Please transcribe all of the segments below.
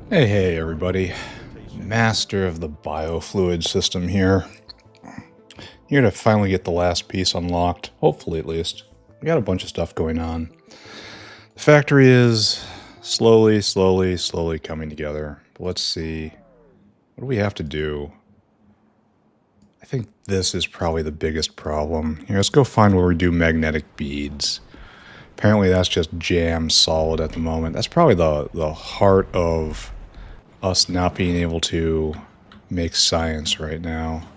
Hey, everybody. Master of the biofluid system here. Here to finally get the last piece unlocked, hopefully at least. We got a bunch of stuff going on. The factory is slowly coming together. But let's see. What do we have to do? I think this is probably the biggest problem. Here, let's go find where we do magnetic beads. Apparently that's just jam solid at the moment. That's probably the heart of us not being able to make science right now.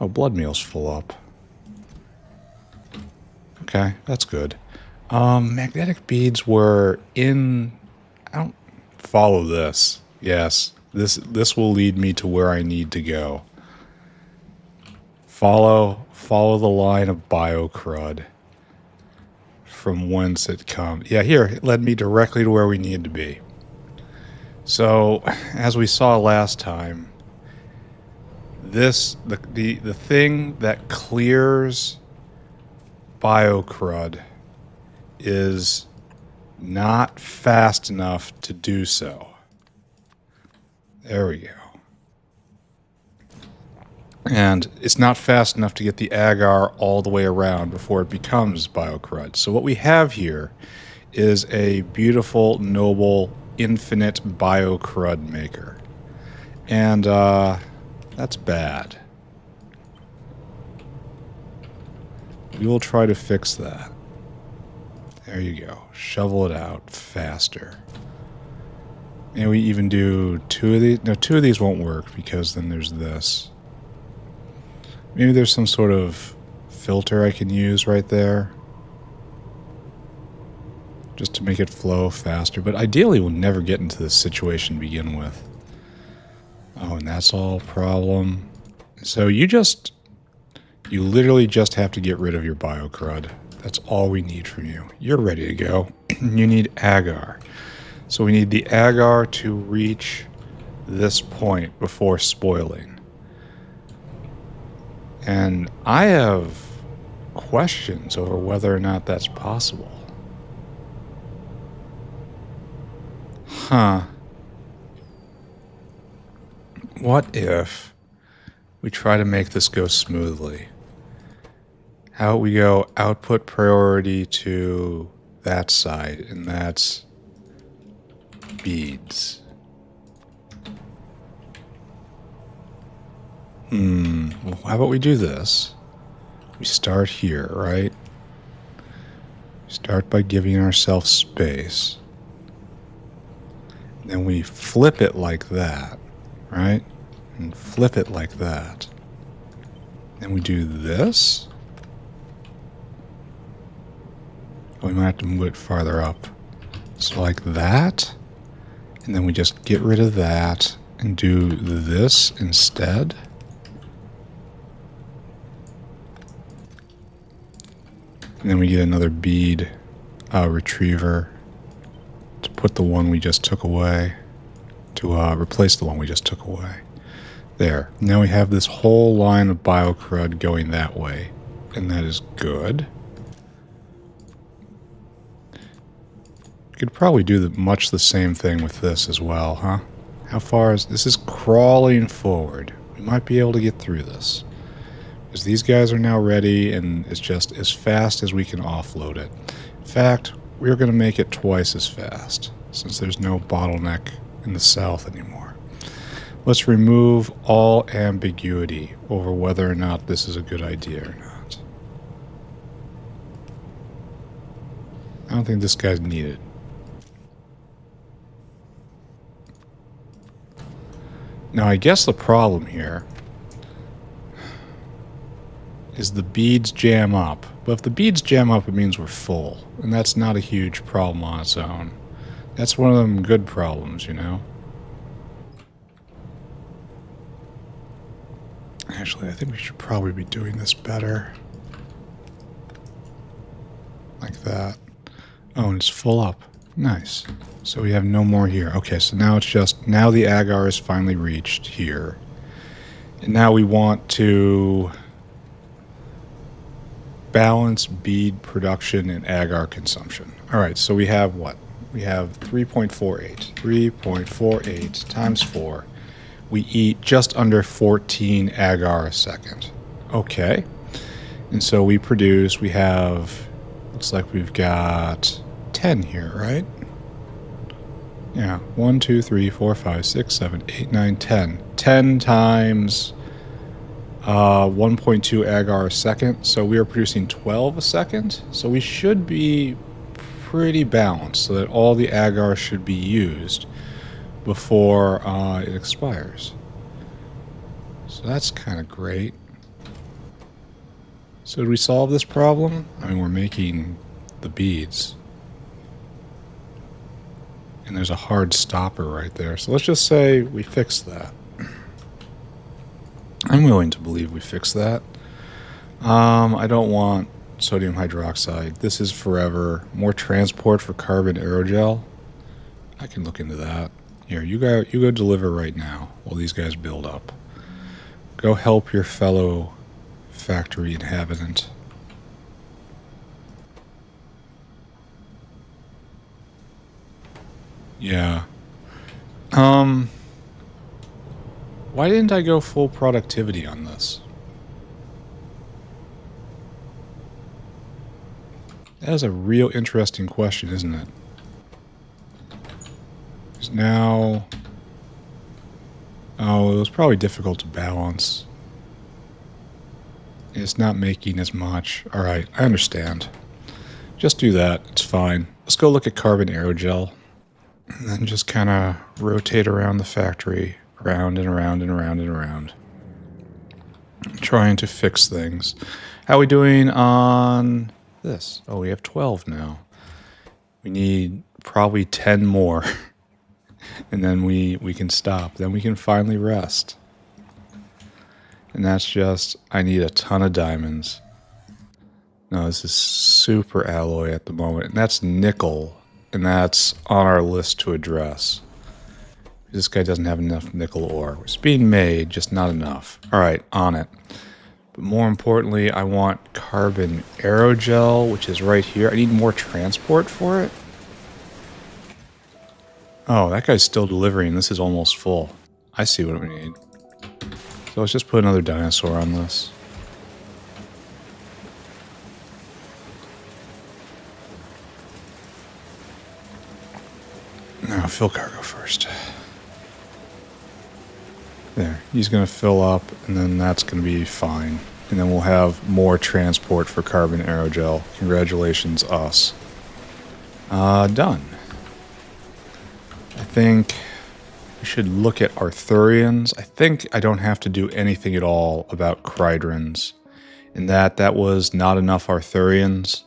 Oh, blood meal's full up. Okay, that's good. Magnetic beads were in... I don't... Follow this. Yes, this will lead me to where I need to go. Follow the line of biocrud. From whence it comes. Yeah, here, it led me directly to where we need to be. So, as we saw last time, the thing that clears biocrud is not fast enough to do so. There we go. And it's not fast enough to get the agar all the way around before it becomes biocrud. So what we have here is a beautiful, noble, infinite biocrud maker. And that's bad. We will try to fix that. There you go. Shovel it out faster. Maybe we even do 2 of these. No, 2 of these won't work because then there's this. Maybe there's some sort of filter I can use right there. Just to make it flow faster. But ideally we'll never get into this situation to begin with. Oh, and that's all problem. So you literally just have to get rid of your biocrud. That's all we need from you. You're ready to go. You need agar. So we need the agar to reach this point before spoiling. And I have questions over whether or not that's possible. Huh. What if we try to make this go smoothly? How we go output priority to that side, and that's beads. Well, how about we do this? We start here, right? Start by giving ourselves space. Then we flip it like that, right? And flip it like that. Then we do this. We might have to move it farther up. So like that. And then we just get rid of that and do this instead. And then we get another bead retriever to put the one we just took away, to replace the one we just took away. There. Now we have this whole line of biocrud going that way, and that is good. We could probably do much the same thing with this as well, huh? How far is... This is crawling forward. We might be able to get through this. Because these guys are now ready, and it's just as fast as we can offload it. In fact, we're going to make it twice as fast, since there's no bottleneck in the south anymore. Let's remove all ambiguity over whether or not this is a good idea or not. I don't think this guy's needed. Now, I guess the problem here is the beads jam up. But if the beads jam up, it means we're full. And that's not a huge problem on its own. That's one of them good problems, you know? Actually, I think we should probably be doing this better. Like that. Oh, and it's full up. Nice. So we have no more here. Okay, so now it's just... Now the agar is finally reached here. And now we want to balance bead production and agar consumption. Alright, so we have what? We have 3.48. 3.48 times 4. We eat just under 14 agar a second. Okay. And so we have, looks like we've got 10 here, right? Yeah, 1, 2, 3, 4, 5, 6, 7, 8, 9, 10. 10 times 1.2 agar a second. So we are producing 12 a second. So we should be pretty balanced so that all the agar should be used before it expires. So that's kind of great. So did we solve this problem? I mean, we're making the beads. And there's a hard stopper right there. So let's just say we fixed that. I'm willing to believe we fixed that. I don't want sodium hydroxide. This is forever. More transport for carbon aerogel. I can look into that. Here, you go deliver right now while these guys build up. Go help your fellow factory inhabitant. Yeah. Why didn't I go full productivity on this? That is a real interesting question, isn't it? Because now... Oh, it was probably difficult to balance. It's not making as much. Alright, I understand. Just do that. It's fine. Let's go look at carbon aerogel. And then just kind of rotate around the factory. Around and around and around and around. Trying to fix things. How are we doing on this? Oh, we have 12 now. We need probably 10 more. And then we can stop. Then we can finally rest. And that's just, I need a ton of diamonds. No, this is super alloy at the moment. And that's nickel. And that's on our list to address. This guy doesn't have enough nickel ore. It's being made, just not enough. Alright, on it. But more importantly, I want carbon aerogel, which is right here. I need more transport for it. Oh, that guy's still delivering. This is almost full. I see what we need. So let's just put another dinosaur on this. No, fill cargo first. There, he's going to fill up, and then that's going to be fine. And then we'll have more transport for carbon aerogel. Congratulations, us. Done. I think we should look at Arthurians. I think I don't have to do anything at all about Cridrons. In that was not enough Arthurians,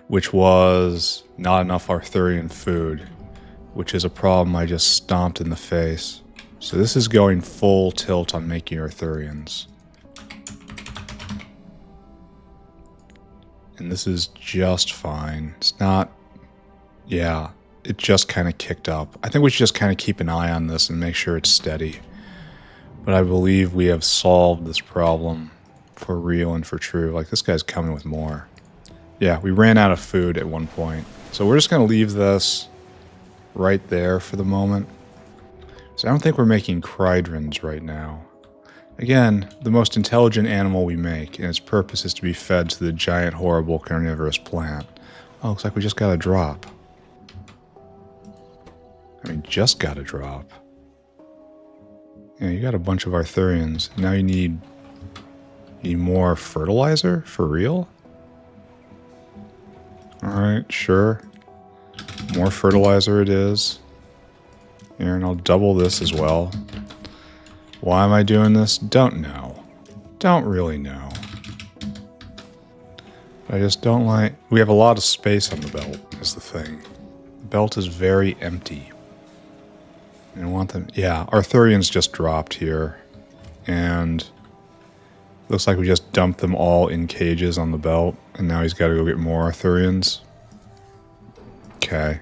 which was not enough Arthurian food, which is a problem I just stomped in the face. So this is going full tilt on making Arthurians. And this is just fine. It's not... Yeah, it just kind of kicked up. I think we should just kind of keep an eye on this and make sure it's steady. But I believe we have solved this problem for real and for true. Like, this guy's coming with more. Yeah, we ran out of food at one point. So we're just going to leave this right there for the moment. So I don't think we're making Cridrons right now. Again, the most intelligent animal we make, and its purpose is to be fed to the giant, horrible, carnivorous plant. Oh, looks like we just got a drop. I mean, just got a drop. Yeah, you got a bunch of Arthurians. Now you need more fertilizer? For real? Alright, sure. More fertilizer it is. Here, and I'll double this as well. Why am I doing this? Don't know. Don't really know. I just don't like... We have a lot of space on the belt, is the thing. The belt is very empty. And I want them... Yeah, Arthurians just dropped here. And... Looks like we just dumped them all in cages on the belt. And now he's got to go get more Arthurians. Okay.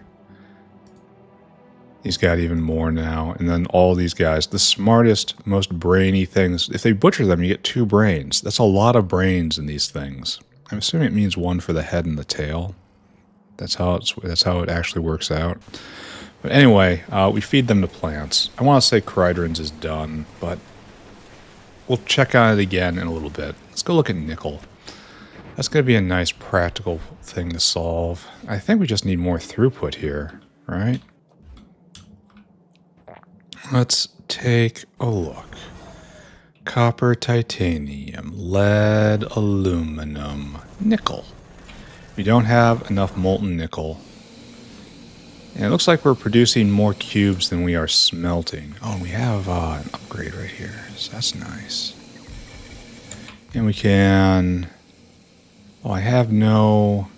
He's got even more now. And then all these guys, the smartest, most brainy things. If they butcher them, you get 2 brains. That's a lot of brains in these things. I'm assuming it means 1 for the head and the tail. That's how it actually works out. But anyway, we feed them to plants. I want to say Chorydrons is done, but we'll check on it again in a little bit. Let's go look at nickel. That's going to be a nice practical thing to solve. I think we just need more throughput here, right? Let's take a look. Copper, titanium, lead, aluminum, nickel. We don't have enough molten nickel. And it looks like we're producing more cubes than we are smelting. Oh, and we have an upgrade right here, so that's nice. And we can... Oh, I have no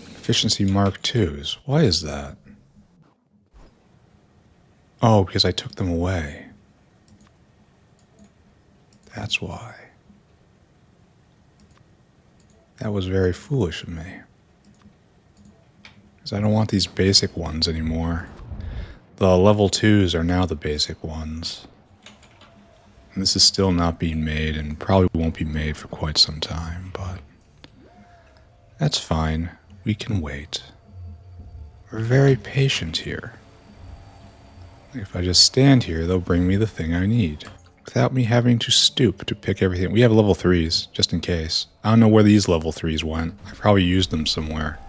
efficiency Mark IIs. Why is that? Oh, because I took them away. That's why. That was very foolish of me. Because I don't want these basic ones anymore. The level 2s are now the basic ones. And this is still not being made and probably won't be made for quite some time, but that's fine. We can wait. We're very patient here. If I just stand here, they'll bring me the thing I need without me having to stoop to pick everything. We have level 3s, just in case. I don't know where these level 3s went. I probably used them somewhere.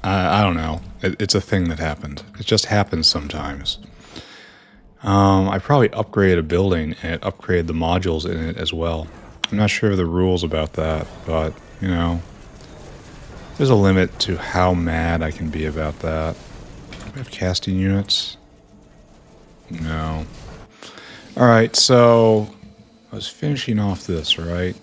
I don't know. It's a thing that happened. It just happens sometimes. I probably upgraded a building and it upgraded the modules in it as well. I'm not sure of the rules about that, but, you know, there's a limit to how mad I can be about that. Do we have casting units? No. Alright, so I was finishing off this, right?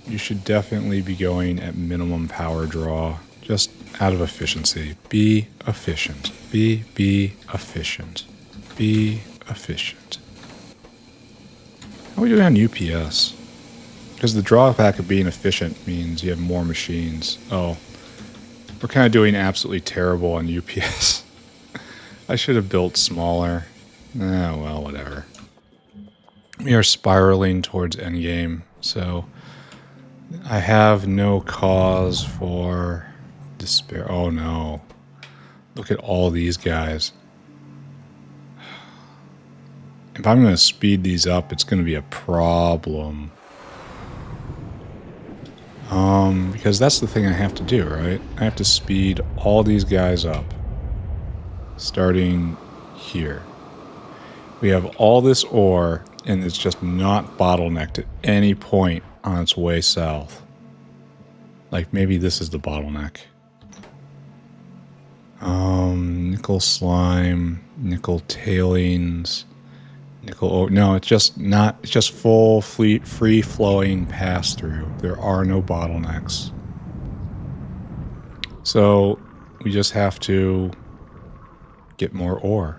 You should definitely be going at minimum power draw, just out of efficiency. Be efficient. Be efficient. Be efficient. How are we doing on UPS? Because the drawback of being efficient means you have more machines. Oh, we're kind of doing absolutely terrible on UPS. I should have built smaller. Oh, well, whatever. We are spiraling towards endgame, so I have no cause for despair. Oh, no. Look at all these guys. If I'm going to speed these up, it's going to be a problem. Because that's the thing I have to do, right? I have to speed all these guys up. Starting here. We have all this ore, and it's just not bottlenecked at any point on its way south. Like, maybe this is the bottleneck. Nickel slime, nickel tailings... Nickel. Oh, no, it's just not. It's just full, free flowing pass through. There are no bottlenecks. So we just have to get more ore,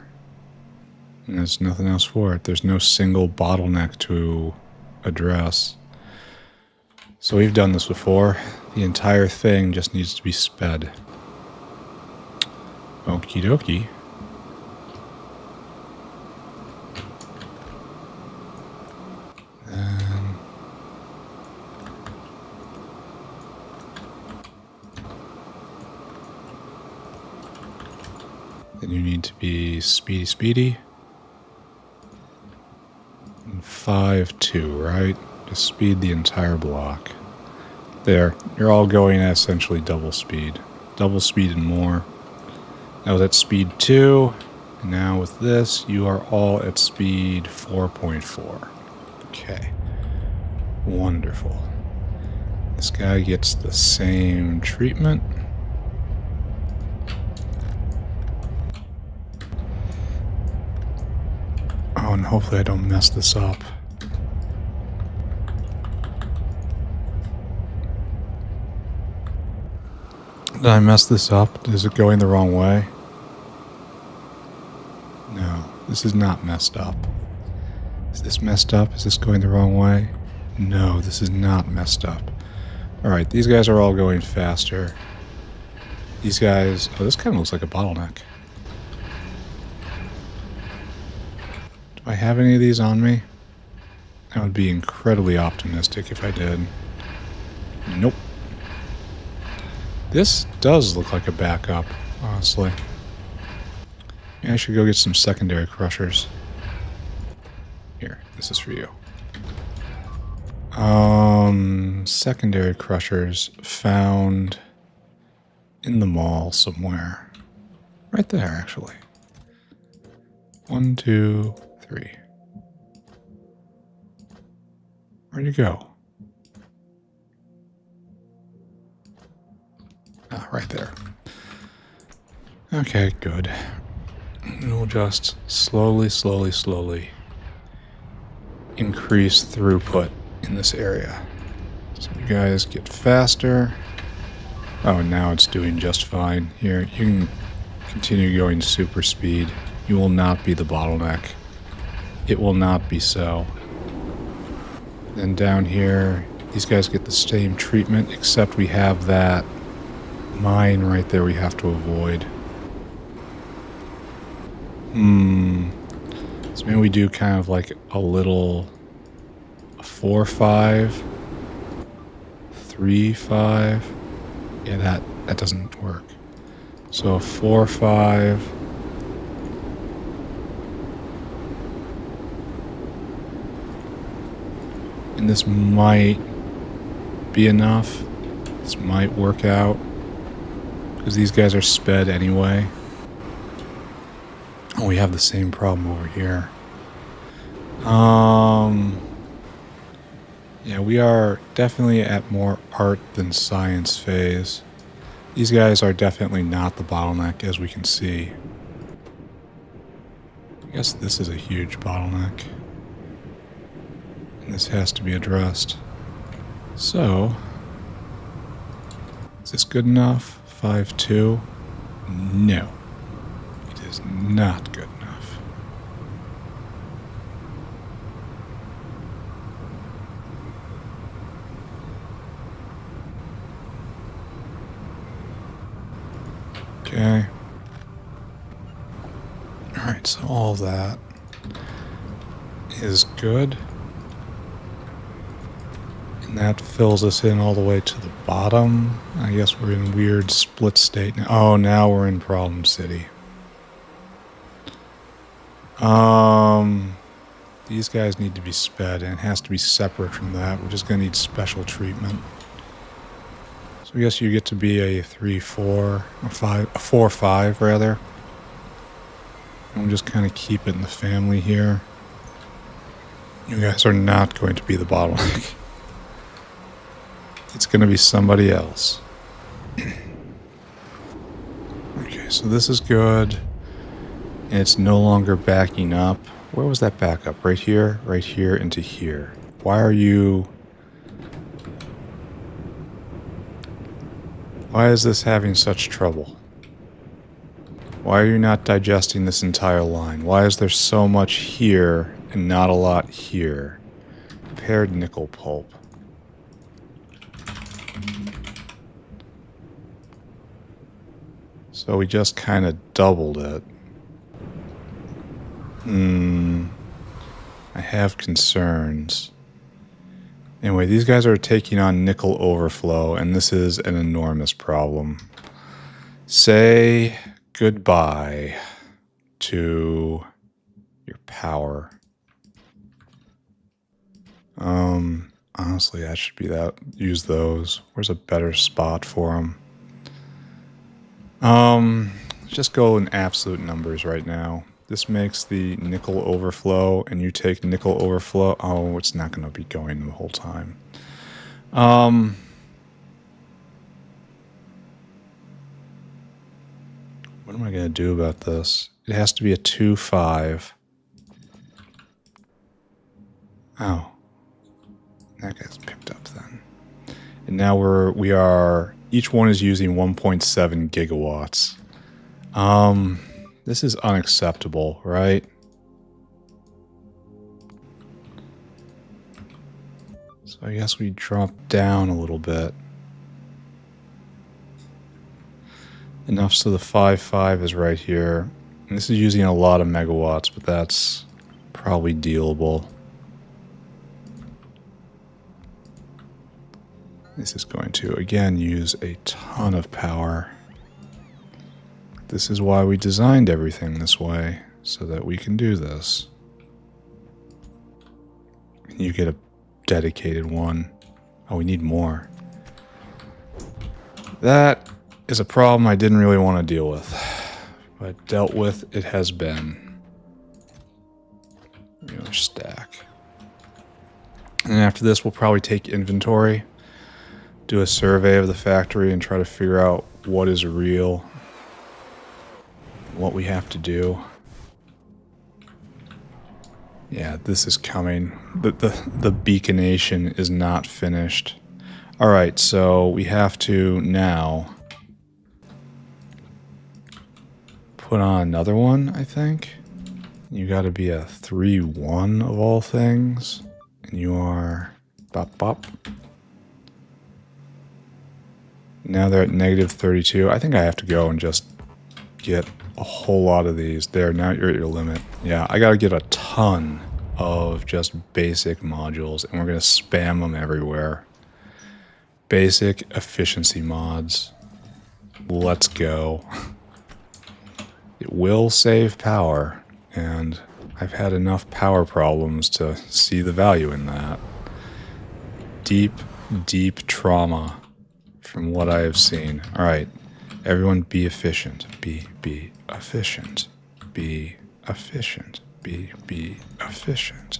and there's nothing else for it. There's no single bottleneck to address. So we've done this before. The entire thing just needs to be sped. Okie dokie. Then you need to be speedy. And 5-2, right? Just speed the entire block. There. You're all going at essentially double speed. Double speed and more. I was at speed 2. And now with this, you are all at speed 4.4. Okay. Wonderful. This guy gets the same treatment. Oh, and hopefully I don't mess this up. Did I mess this up? Is it going the wrong way? No, this is not messed up. Is this messed up? Is this going the wrong way? No, this is not messed up. Alright, these guys are all going faster. These guys... Oh, this kind of looks like a bottleneck. Do I have any of these on me? I would be incredibly optimistic if I did. Nope. This does look like a backup, honestly. Maybe I should go get some secondary crushers. Here, this is for you. Secondary crushers found in the mall somewhere. Right there, actually. 1, 2, 3. Where'd you go? Ah, right there. Okay, good. And we'll just slowly increase throughput in this area. So you guys get faster. Oh, now it's doing just fine. Here, you can continue going super speed. You will not be the bottleneck. It will not be so. Then down here, these guys get the same treatment, except we have that mine right there we have to avoid. So maybe we do kind of like a little 4-5, 3-5. Yeah, that doesn't work. So 4-5. And this might be enough. This might work out. Because these guys are sped anyway. Oh, we have the same problem over here. Yeah, we are definitely at more art than science phase. These guys are definitely not the bottleneck, as we can see. I guess this is a huge bottleneck. And this has to be addressed. So, is this good enough? 5-2? No. It is not good enough. Okay. Alright, so all of that is good. And that fills us in all the way to the bottom. I guess we're in weird split state now. Oh, now we're in Problem City. These guys need to be sped, and it has to be separate from that. We're just going to need special treatment. So I guess you get to be a 3-4, or 4-5 rather. And we'll just kind of keep it in the family here. You guys are not going to be the bottleneck. It's going to be somebody else. Okay, so this is good. And it's no longer backing up. Where was that backup? Right here into here. Why are you... Why is this having such trouble? Why are you not digesting this entire line? Why is there so much here and not a lot here? Paired nickel pulp. So we just kind of doubled it. I have concerns. Anyway, these guys are taking on nickel overflow, and this is an enormous problem. Say goodbye to your power. Honestly, that should be that. Use those. Where's a better spot for them? Just go in absolute numbers right now. This makes the nickel overflow, and you take nickel overflow. Oh, it's not going to be going the whole time. What am I going to do about this? It has to be a 2-5. Oh. That guy's picked up then. And now we are, each one is using 1.7 gigawatts. This is unacceptable, right? So I guess we drop down a little bit. Enough so the 5.5 is right here. And this is using a lot of megawatts, but that's probably dealable. This is going to, again, use a ton of power. This is why we designed everything this way, so that we can do this. You get a dedicated one. Oh, we need more. That is a problem I didn't really want to deal with, but dealt with it has been. Another stack. And after this, we'll probably take inventory, do a survey of the factory, and try to figure out what is real, what we have to do. Yeah, this is coming. The beaconation is not finished. Alright, so we have to now put on another one, I think. You gotta be a 3-1 of all things. And you are... Bop bop. Now they're at negative 32. I think I have to go and just get a whole lot of these. There, now you're at your limit. Yeah, I gotta get a ton of just basic modules, and we're gonna spam them everywhere. Basic efficiency mods. Let's go. It will save power, and I've had enough power problems to see the value in that. Deep, deep trauma from what I have seen. Alright, everyone be efficient. Be efficient. Be efficient. Be efficient.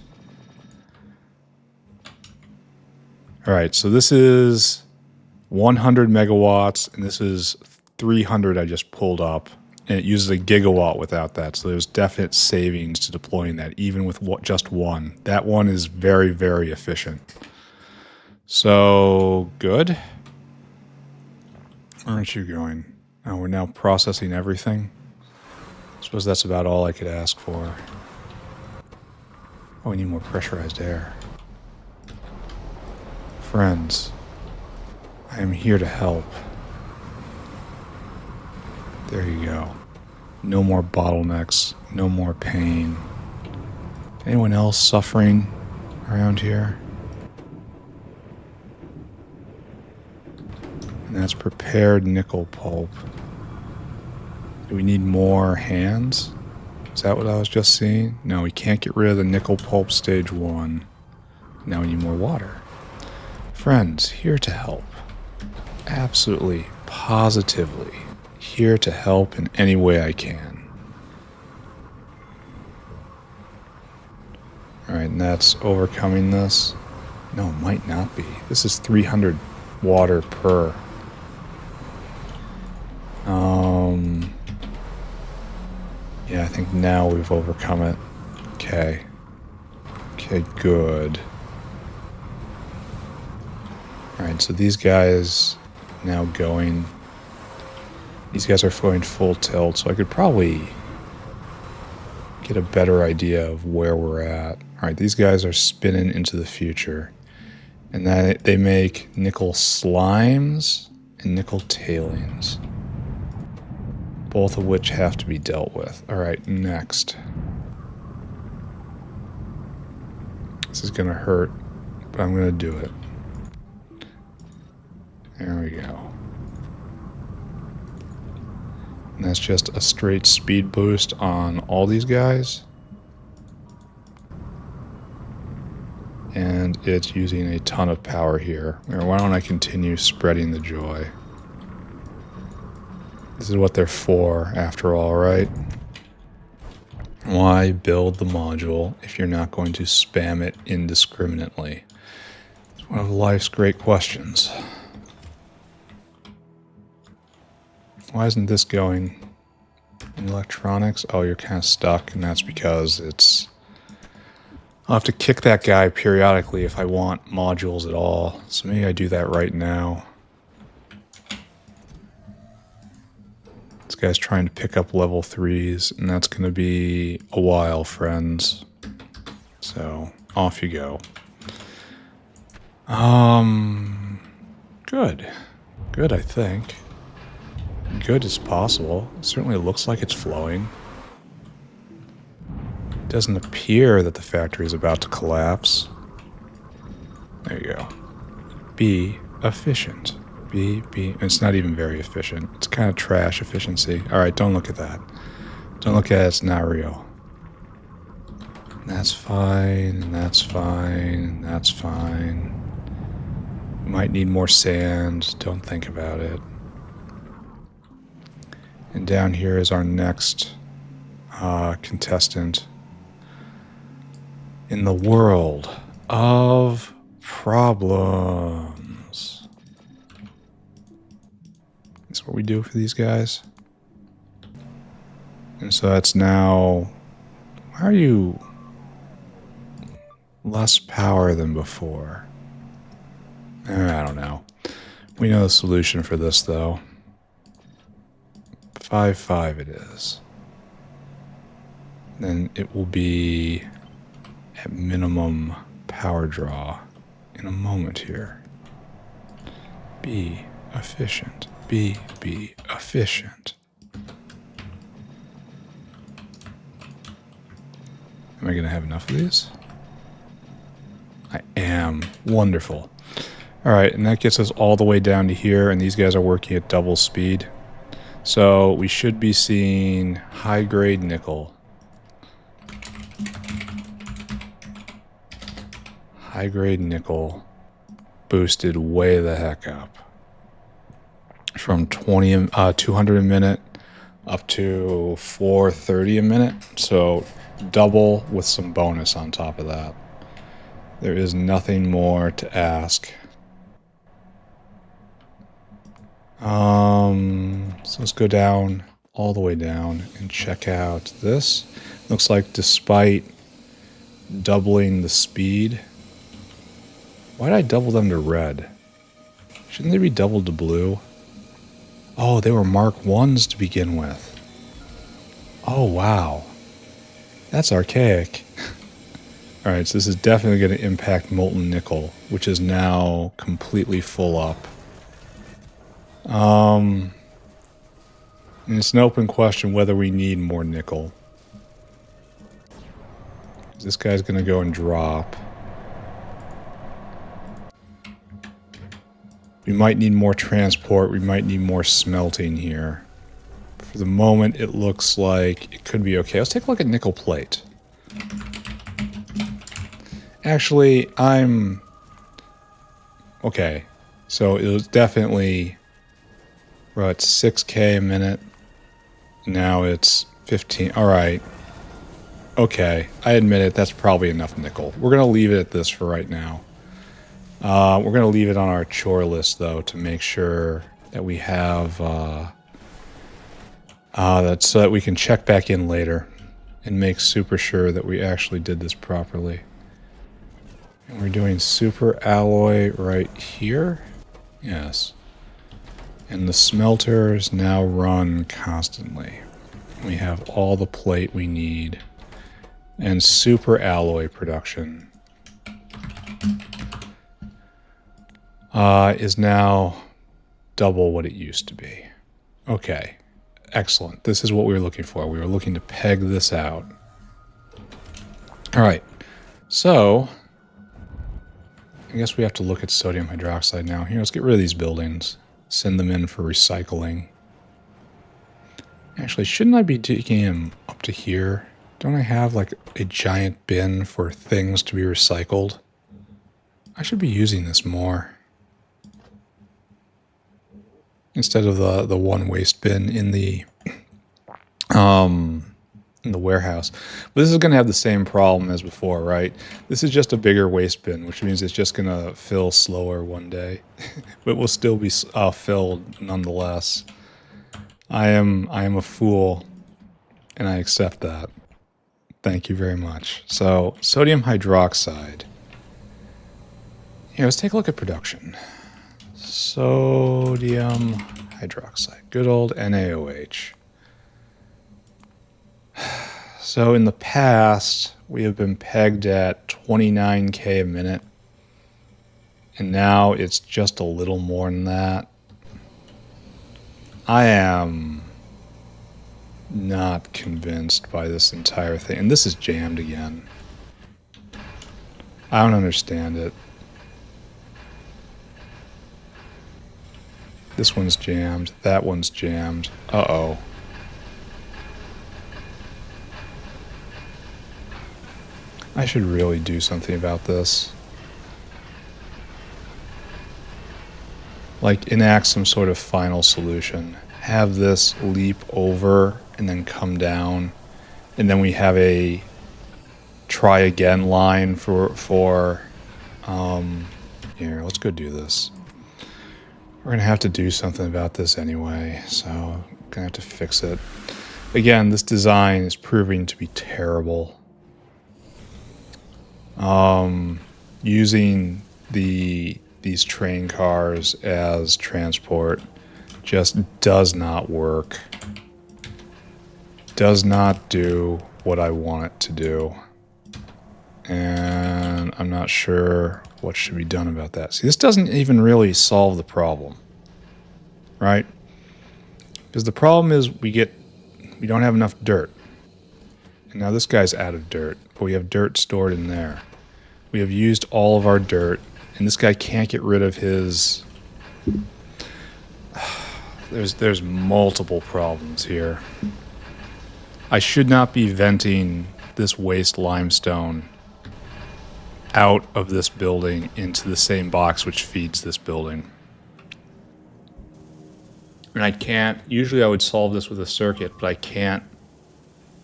Alright, so this is 100 megawatts, and this is 300 I just pulled up. And it uses a gigawatt without that, so there's definite savings to deploying that, even with just one. That one is very, very efficient. So, good. Where aren't you going? Oh, we're now processing everything. I suppose that's about all I could ask for. Oh, we need more pressurized air. Friends, I am here to help. There you go. No more bottlenecks, no more pain. Anyone else suffering around here? And that's prepared nickel pulp. Do we need more hands? Is that what I was just seeing? No, we can't get rid of the nickel pulp stage 1. Now we need more water. Friends, here to help. Absolutely, positively. Here to help in any way I can. Alright, and that's overcoming this. No, it might not be. This is 300 water per. Yeah, I think now we've overcome it. Okay. Okay, good. Alright, so these guys now going... These guys are going full tilt, so I could probably get a better idea of where we're at. Alright, these guys are spinning into the future. And then they make nickel slimes and nickel tailings. Both of which have to be dealt with. Alright, next. This is gonna hurt, but I'm gonna do it. There we go. And that's just a straight speed boost on all these guys. And it's using a ton of power here. Why don't I continue spreading the joy? This is what they're for, after all, right? Why build the module if you're not going to spam it indiscriminately? It's one of life's great questions. Why isn't this going in electronics? Oh, you're kind of stuck, and that's because it's... I'll have to kick that guy periodically if I want modules at all. So maybe I do that right now. This guy's trying to pick up level 3s, and that's going to be a while, friends. So, off you go. Good. Good, I think. Good as possible. It certainly looks like it's flowing. It doesn't appear that the factory is about to collapse. There you go. Be efficient. Be. It's not even very efficient. It's kind of trash efficiency. All right, don't look at that. Don't look at it. It's not real. That's fine. That's fine. That's fine. We might need more sand. Don't think about it. And down here is our next contestant in the world of problems. That's what we do for these guys. And so that's now... Why are you less power than before? I don't know. We know the solution for this, though. 5.5 it is. Then it will be at minimum power draw in a moment here. Be efficient. Be efficient. Am I going to have enough of these? I am. Wonderful. Alright, and that gets us all the way down to here, and these guys are working at double speed. So we should be seeing high-grade nickel. High-grade nickel boosted way the heck up. From 200 a minute up to 430 a minute. So double with some bonus on top of that. There is nothing more to ask. So let's go down, all the way down, and check out this. Looks like despite doubling the speed... Why did I double them to red? Shouldn't they be doubled to blue? Oh, they were Mark 1s to begin with. Oh, wow. That's archaic. Alright, so this is definitely going to impact molten nickel, which is now completely full up. And it's an open question whether we need more nickel. This guy's going to go and drop. We might need more transport. We might need more smelting here. For the moment, it looks like it could be okay. Let's take a look at nickel plate. Actually, I'm... Okay. So it was definitely... We're at 6K a minute. Now it's 15. Alright. Okay. I admit it. That's probably enough nickel. We're going to leave it at this for right now. We're going to leave it on our chore list, though, to make sure that we have... that's so that we can check back in later and make super sure that we actually did this properly. And we're doing super alloy right here. Yes. And the smelters now run constantly. We have all the plate we need. And super alloy production is now double what it used to be. Okay. Excellent. This is what we were looking for. We were looking to peg this out. Alright. So, I guess we have to look at sodium hydroxide now. Here, let's get rid of these buildings. Send them in for recycling. Actually, shouldn't I be taking them up to here? Don't I have, like, a giant bin for things to be recycled? I should be using this more. Instead of the one waste bin in the warehouse. But this is going to have the same problem as before, right? This is just a bigger waste bin, which means it's just going to fill slower one day. But will still be filled nonetheless. I am a fool, and I accept that. Thank you very much. So, sodium hydroxide. Here, let's take a look at production. Sodium hydroxide. Good old NaOH. So in the past, we have been pegged at 29K a minute. And now it's just a little more than that. I am not convinced by this entire thing. And this is jammed again. I don't understand it. This one's jammed. That one's jammed. Uh-oh. I should really do something about this. Like, enact some sort of final solution. Have this leap over and then come down. And then we have a try again line for here, let's go do this. We're going to have to do something about this anyway, so I'm going to have to fix it. Again, this design is proving to be terrible. Using these train cars as transport just does not work. Does not do what I want it to do. And I'm not sure what should be done about that. See, this doesn't even really solve the problem, right? Because the problem is we don't have enough dirt. And now this guy's out of dirt, but we have dirt stored in there. We have used all of our dirt, and this guy can't get rid of his... There's multiple problems here. I should not be venting this waste limestone out of this building into the same box which feeds this building. And I can't, usually I would solve this with a circuit, but I can't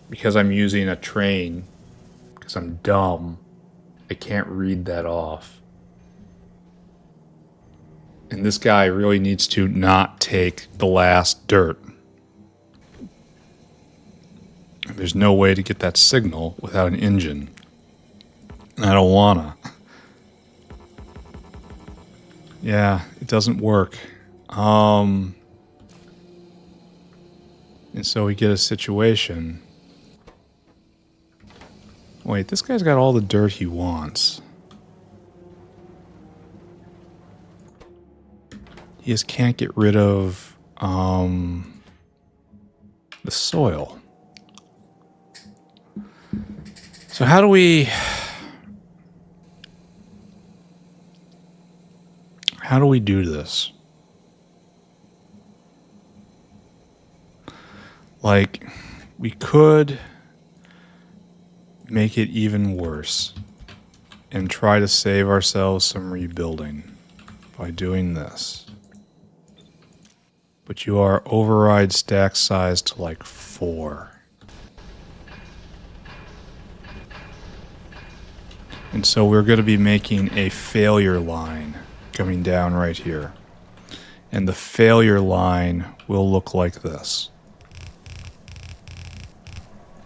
because I'm using a train, because I'm dumb, I can't read that off. And this guy really needs to not take the last dirt. There's no way to get that signal without an engine. And I don't wanna. Yeah, it doesn't work. And so we get a situation. Wait, this guy's got all the dirt he wants. He just can't get rid of the soil. So how do we do this? Like, we could make it even worse and try to save ourselves some rebuilding by doing this. But you are override stack size to like 4. And so we're going to be making a failure line coming down right here. And the failure line will look like this.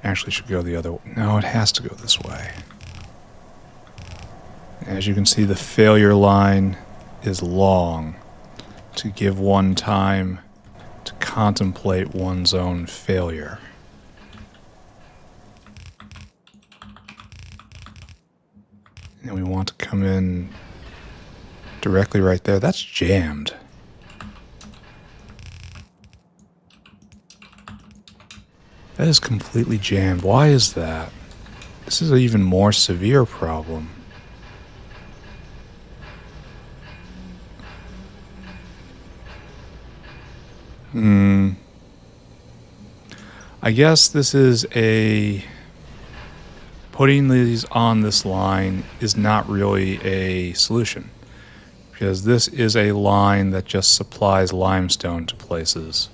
Actually, should go the other way. No, it has to go this way. As you can see, the failure line is long to give one time to contemplate one's own failure. And we want to come in directly right there. That's jammed. That is completely jammed. Why is that? This is an even more severe problem. I guess this is a... Putting these on this line is not really a solution. Because this is a line that just supplies limestone to places.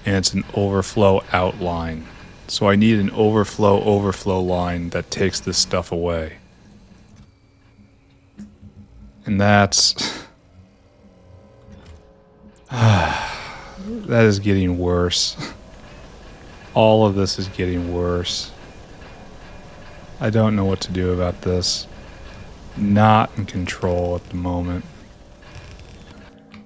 And it's an overflow outline. So I need an overflow line that takes this stuff away. And that's... that is getting worse. All of this is getting worse. I don't know what to do about this. Not in control at the moment.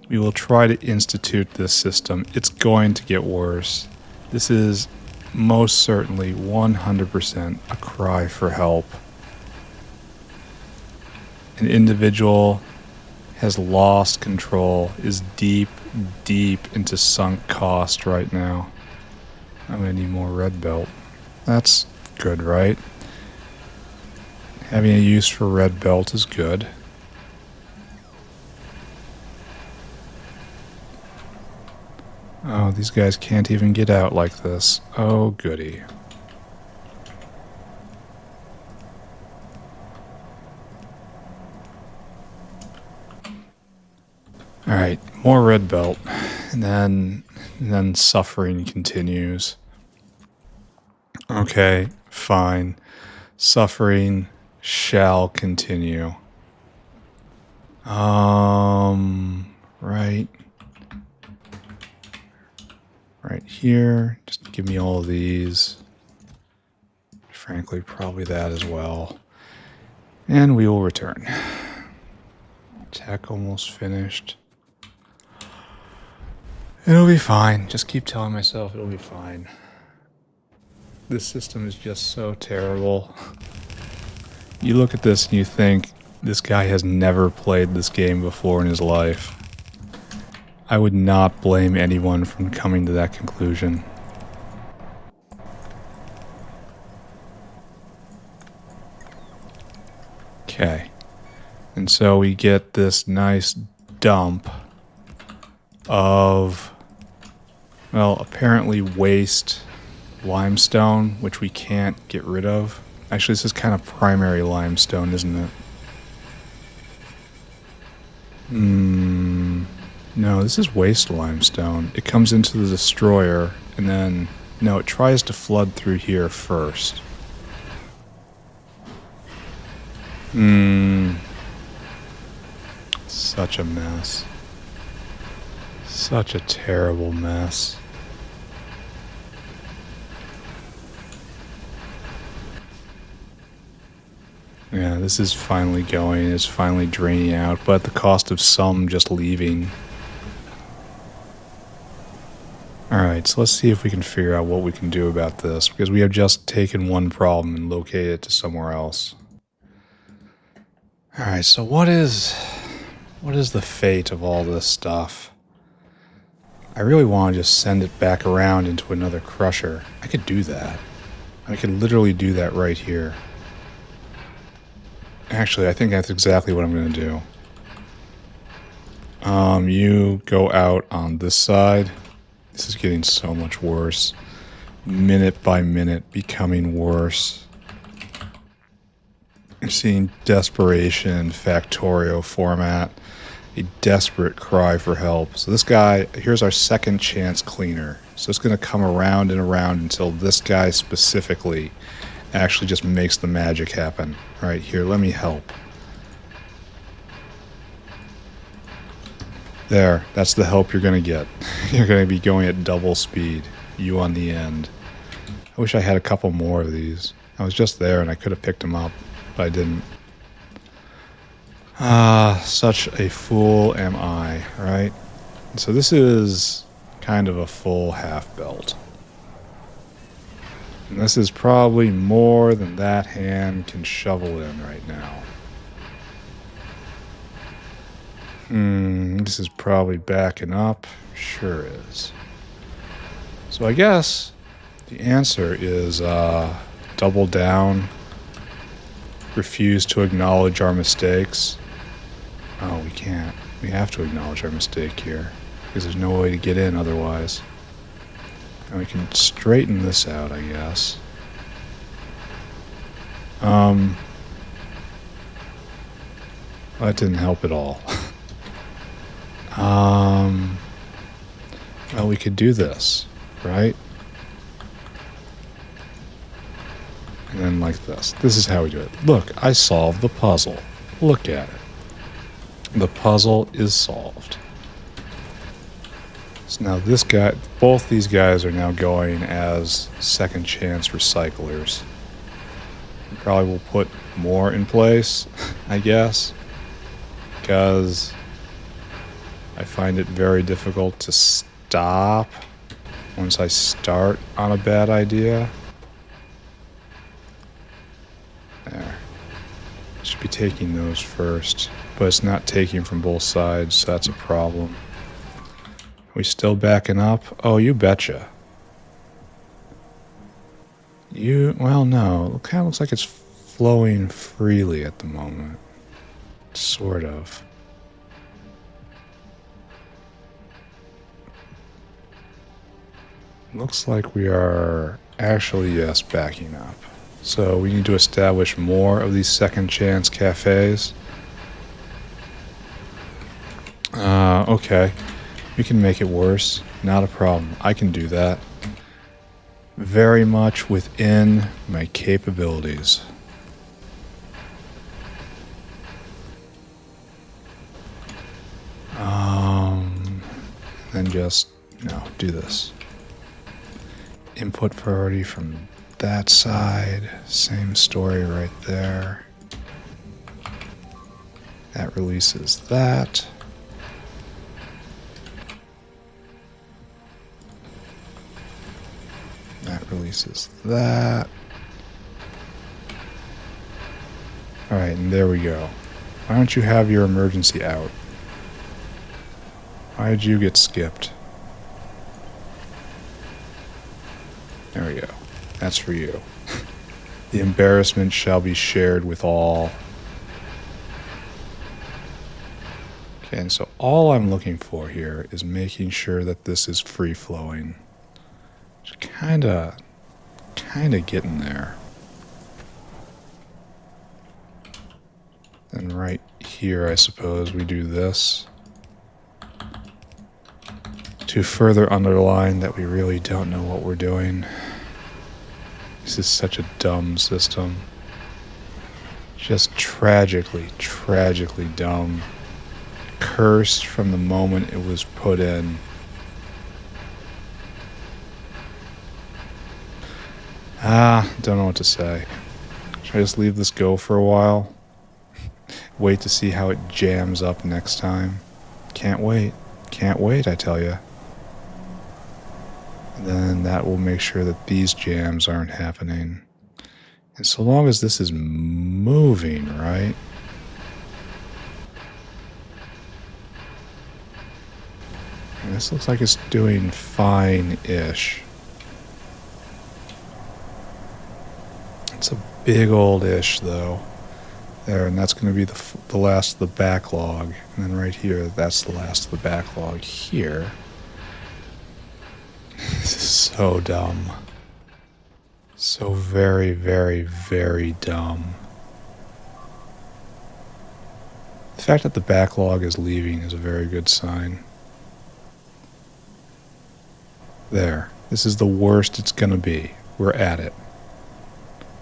We will try to institute this system. It's going to get worse. This is most certainly 100% a cry for help. An individual has lost control, is deep, deep into sunk cost right now. I'm gonna need more red belt. That's good, right? Having a use for red belt is good. Oh, these guys can't even get out like this. Oh, goody. Alright, more red belt. And then suffering continues. Okay, fine. Suffering shall continue. Right. Right here. Just give me all of these. Frankly, probably that as well. And we will return. Tech almost finished. It'll be fine. Just keep telling myself it'll be fine. This system is just so terrible. You look at this and you think, this guy has never played this game before in his life. I would not blame anyone from coming to that conclusion. Okay. And so we get this nice dump of, well, apparently waste limestone, which we can't get rid of. Actually, this is kind of primary limestone, isn't it? No, this is waste limestone. It comes into the destroyer, and then... No, it tries to flood through here first. Such a mess. Such a terrible mess. Yeah, this is finally going. It's finally draining out, but at the cost of some just leaving. Alright, so let's see if we can figure out what we can do about this, because we have just taken one problem and located it to somewhere else. Alright, so what is the fate of all this stuff? I really want to just send it back around into another crusher. I could do that. I could literally do that right here. Actually, I think that's exactly what I'm going to do. You go out on this side. This is getting so much worse. Minute by minute, becoming worse. I'm seeing desperation in Factorio format. A desperate cry for help. So this guy, here's our second chance cleaner. So it's going to come around and around until this guy specifically actually just makes the magic happen. Right here, let me help. There, that's the help you're going to get. You're going to be going at double speed. You on the end. I wish I had a couple more of these. I was just there and I could have picked them up, but I didn't. Such a fool am I, right? So this is kind of a full half belt. And this is probably more than that hand can shovel in right now. This is probably backing up. Sure is. So I guess the answer is double down, refuse to acknowledge our mistakes. Oh, we can't. We have to acknowledge our mistake here, because there's no way to get in otherwise. And we can straighten this out, I guess. Well, that didn't help at all. Well, we could do this, right? And then like this. This is how we do it. Look, I solved the puzzle. Look at it. The puzzle is solved. So now this guy, both these guys are now going as second chance recyclers. We probably will put more in place, I guess, because I find it very difficult to stop once I start on a bad idea. There. Should be taking those first, but it's not taking from both sides, so that's a problem. Are we still backing up? Oh, you betcha. Well, no. It kind of looks like it's flowing freely at the moment. Sort of. Looks like we are actually, yes, backing up. So we need to establish more of these second chance cafes. Okay. We can make it worse. Not a problem. I can do that. Very much within my capabilities. Then just, no, do this. Input priority from that side. Same story right there. That releases that. That releases that. Alright, and there we go. Why don't you have your emergency out? Why did you get skipped? There we go. That's for you. The embarrassment shall be shared with all. Okay, and so all I'm looking for here is making sure that this is free-flowing. Just kinda getting there. And right here, I suppose, we do this. To further underline that we really don't know what we're doing. This is such a dumb system. Just tragically dumb. Cursed from the moment it was put in. Don't know what to say. Should I just leave this go for a while? Wait to see how it jams up next time? Can't wait. Can't wait, I tell you. And then that will make sure that these jams aren't happening. And so long as this is moving, right? And this looks like it's doing fine-ish. It's a big old ish, though. There, and that's going to be the last of the backlog. And then right here, that's the last of the backlog here. This is so dumb. So very dumb. The fact that the backlog is leaving is a very good sign. There. This is the worst it's going to be. We're at it.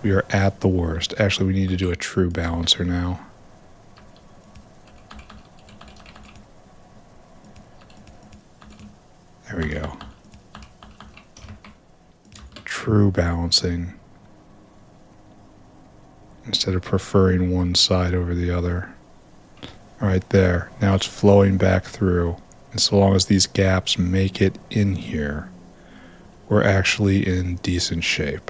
We are at the worst. Actually, we need to do a true balancer now. There we go. True balancing. Instead of preferring one side over the other. Right there. Now it's flowing back through. And so long as these gaps make it in here, we're actually in decent shape.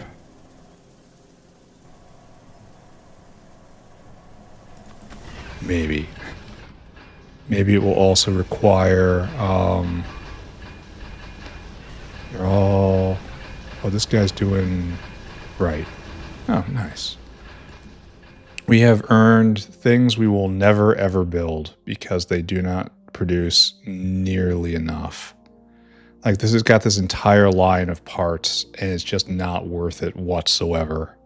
Maybe. Maybe it will also require, you're all... Oh, this guy's doing right. Oh, nice. We have earned things we will never ever build because they do not produce nearly enough. Like, this has got this entire line of parts, and it's just not worth it whatsoever.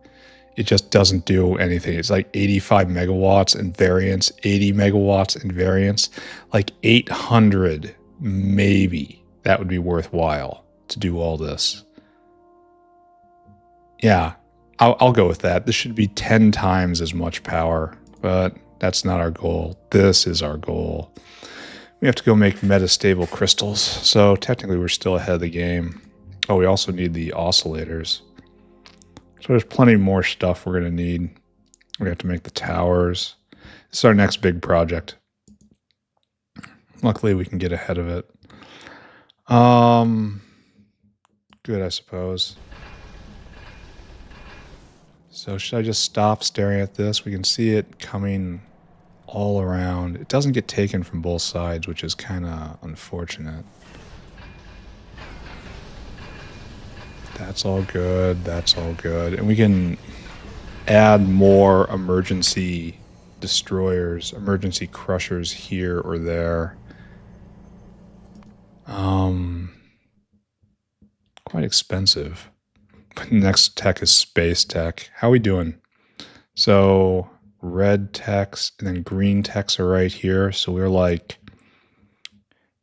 It just doesn't do anything. It's like 85 megawatts in variance, 80 megawatts in variance, like 800 maybe. That would be worthwhile to do all this. Yeah, I'll go with that. This should be 10 times as much power, but that's not our goal. This is our goal. We have to go make metastable crystals, so technically we're still ahead of the game. Oh, we also need the oscillators. So there's plenty more stuff we're going to need. We have to make the towers. This is our next big project. Luckily, we can get ahead of it. Good, I suppose. So should I just stop staring at this? We can see it coming all around. It doesn't get taken from both sides, which is kind of unfortunate. That's all good. That's all good. And we can add more emergency destroyers, emergency crushers here or there. Quite expensive. But next tech is space tech. How are we doing? So red techs and then green techs are right here. So we're like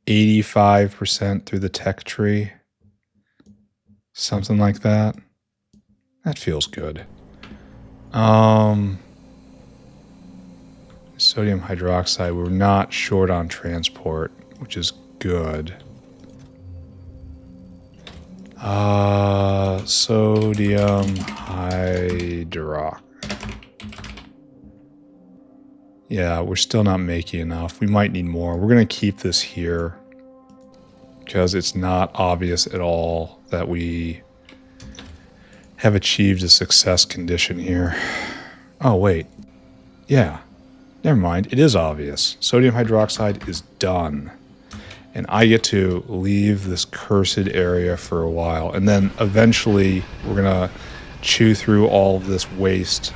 85% through the tech tree. Something like that. That feels good. Sodium hydroxide, we're not short on transport, which is good. Sodium hydroxide. Yeah, we're still not making enough. We might need more. We're going to keep this here because it's not obvious at all that we have achieved a success condition here. Oh, wait. Yeah. Never mind. It is obvious. Sodium hydroxide is done. And I get to leave this cursed area for a while. And then eventually we're going to chew through all of this waste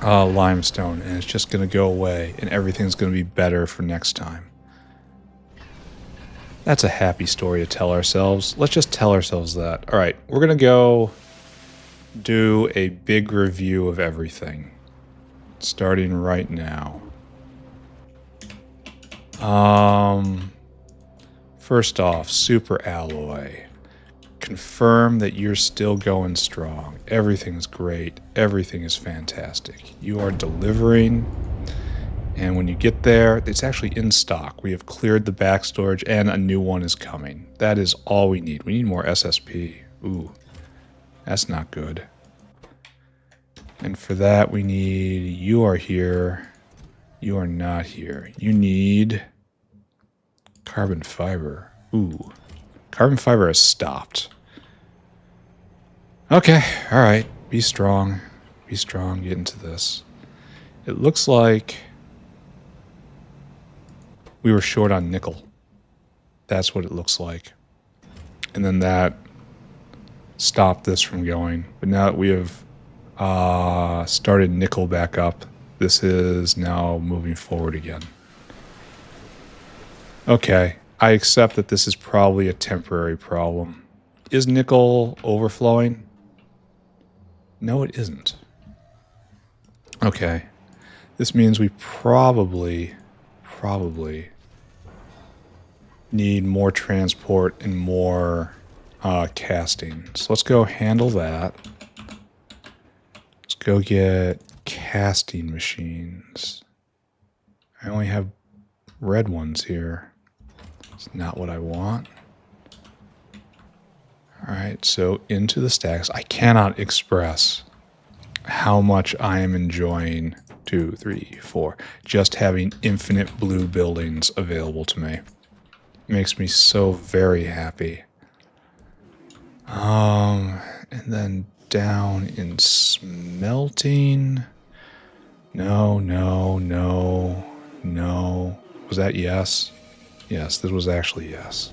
limestone. And it's just going to go away. And everything's going to be better for next time. That's a happy story to tell ourselves. Let's just tell ourselves that. All right. We're going to go do a big review of everything. Starting right now. First off, super alloy. Confirm that you're still going strong. Everything's great. Everything is fantastic. You are delivering. And when you get there, it's actually in stock. We have cleared the back storage and a new one is coming. That is all we need. We need more SSP. Ooh, that's not good. And for that, we need, you are here. You are not here. You need carbon fiber. Ooh, carbon fiber has stopped. Okay, all right. Be strong. Be strong. Get into this. It looks like we were short on nickel. That's what it looks like. And then that stopped this from going. But now that we have started nickel back up, this is now moving forward again. Okay, I accept that this is probably a temporary problem. Is nickel overflowing? No, it isn't. Okay, this means we probably need more transport and more casting. So let's go handle that. Let's go get casting machines. I only have red ones here. It's not what I want. Alright, so into the stacks. I cannot express how much I am enjoying 2, 3, 4. Just having infinite blue buildings available to me. Makes me so very happy. And then down in smelting. No. Was that yes? Yes, this was actually yes.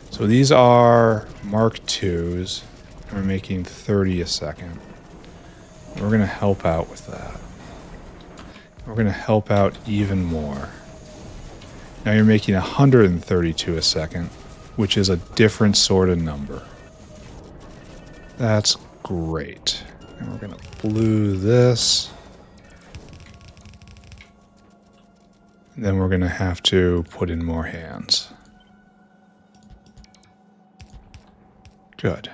So these are Mark IIs. And we're making 30 a second. We're going to help out with that. We're going to help out even more. Now you're making 132 a second, which is a different sort of number. That's great. And we're going to blue this. And then we're going to have to put in more hands. Good.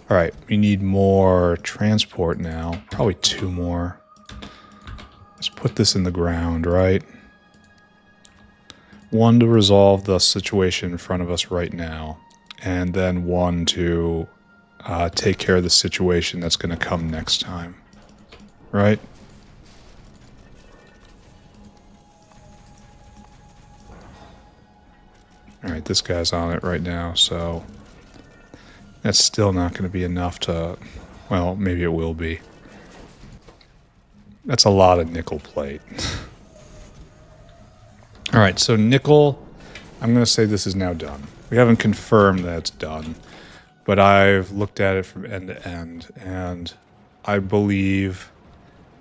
All right, we need more transport now. Probably 2 more. Let's put this in the ground, right? 1 to resolve the situation in front of us right now. And then 1 to take care of the situation that's going to come next time. Right? Alright, this guy's on it right now, so that's still not going to be enough to... Well, maybe it will be. That's a lot of nickel plate. Alright, so nickel, I'm going to say this is now done. We haven't confirmed that it's done, but I've looked at it from end to end, and I believe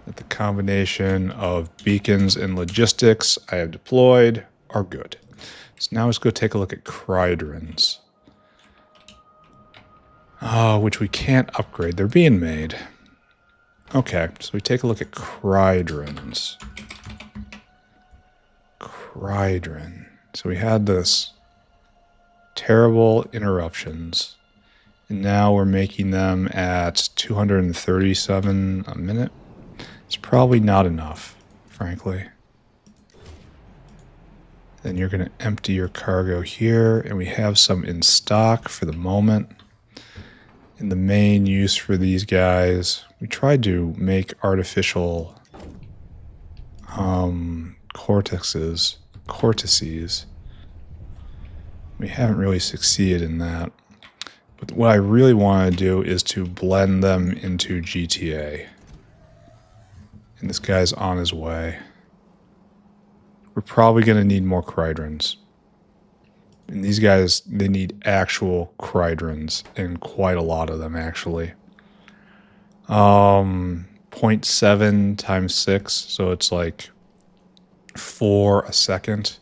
that the combination of beacons and logistics I have deployed are good. So now let's go take a look at cryodrins. which we can't upgrade. They're being made. Okay, so we take a look at Cridrons. Cridron. So we had this terrible interruptions, and now we're making them at 237 a minute. It's probably not enough, frankly. Then you're going to empty your cargo here, and we have some in stock for the moment. And the main use for these guys, we tried to make artificial cortices. We haven't really succeeded in that. But what I really want to do is to blend them into GTA. And this guy's on his way. We're probably going to need more Cridrons. And these guys, they need actual Cridrons, and quite a lot of them, actually. 0.7 times 6, so it's like 4 a second.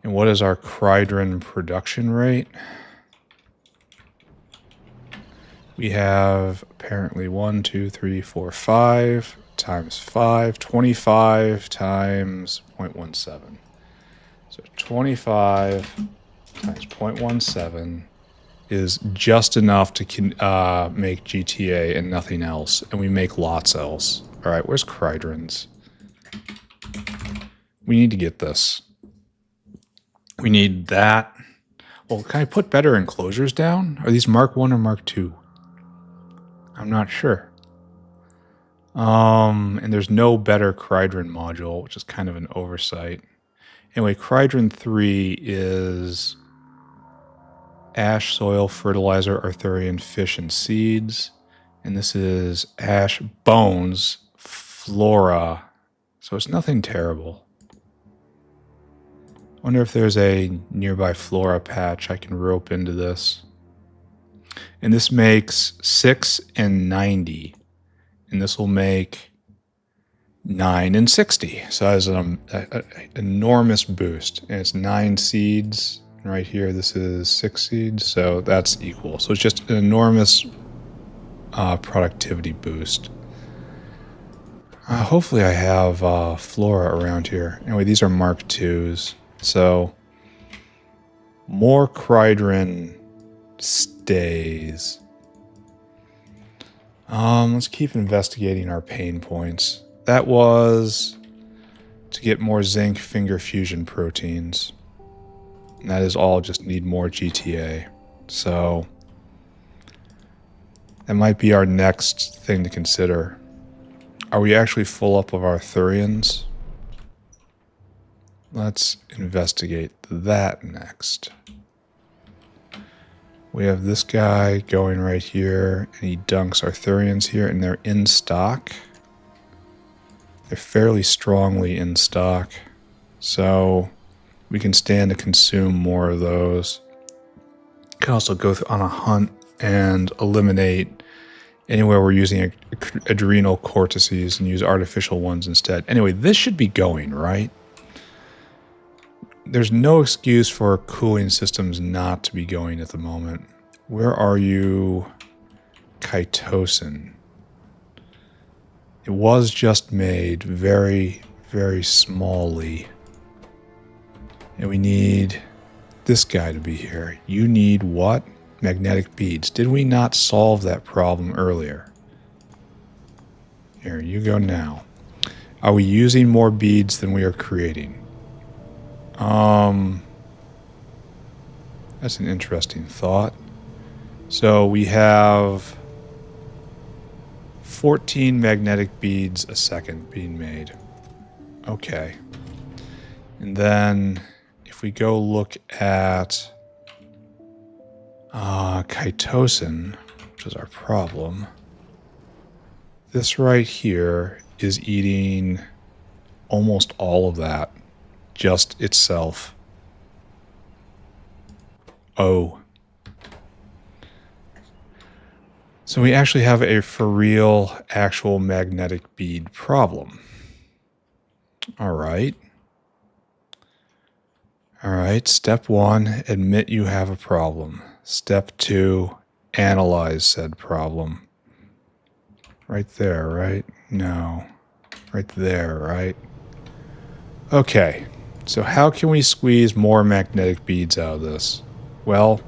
And what is our Cridron production rate? We have apparently 1, 2, 3, 4, 5 times 5, 25 times 0.17. So 25 times 0.17 is just enough to make GTA and nothing else. And we make lots else. All right, where's Cridrons? We need to get this. We need that. Well, can I put better enclosures down? Are these Mark 1 or Mark 2? I'm not sure. And there's no better Cridron module, which is kind of an oversight. Anyway, Cridron 3 is ash, soil, fertilizer, Arthurian, fish, and seeds. And this is ash, bones, flora. So it's nothing terrible. I wonder if there's a nearby flora patch I can rope into this. And this makes 6 and 90. And this will make 9 and 60. So that is an enormous boost. And it's 9 seeds. And right here, this is 6 seeds. So that's equal. So it's just an enormous productivity boost. Hopefully I have flora around here. Anyway, these are Mark IIs. So more Cridron stays. Let's keep investigating our pain points. That was to get more zinc finger fusion proteins. And that is all, just need more GTA. So that might be our next thing to consider. Are we actually full up of Arthurians? Let's investigate that next. We have this guy going right here, and he dunks Arthurians here, and they're in stock. They're fairly strongly in stock, so we can stand to consume more of those. Can also go on a hunt and eliminate anywhere we're using adrenal cortices and use artificial ones instead. Anyway, this should be going, right? There's no excuse for cooling systems not to be going at the moment. Where are you, Chitosan? It was just made very, very smallly. And we need this guy to be here. You need what? Magnetic beads. Did we not solve that problem earlier? Here, you go now. Are we using more beads than we are creating? That's an interesting thought. So we have 14 magnetic beads a second being made. Okay. And then if we go look at Chitosan, which is our problem, this right here is eating almost all of that just itself. Oh. So we actually have a for real actual magnetic bead problem. All right. All right, step 1, admit you have a problem. Step 2, analyze said problem. Right there, right? No. Right there, right? Okay. So how can we squeeze more magnetic beads out of this? Well,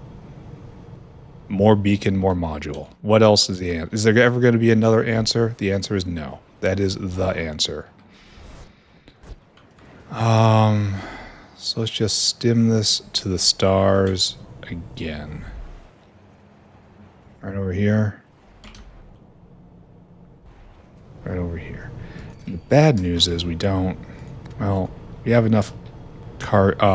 more beacon, more module. What else is the answer? Is there ever going to be another answer? The answer is no. That is the answer. So let's just stim this to the stars again. Right over here. Right over here. And the bad news is we don't... Well, we have enough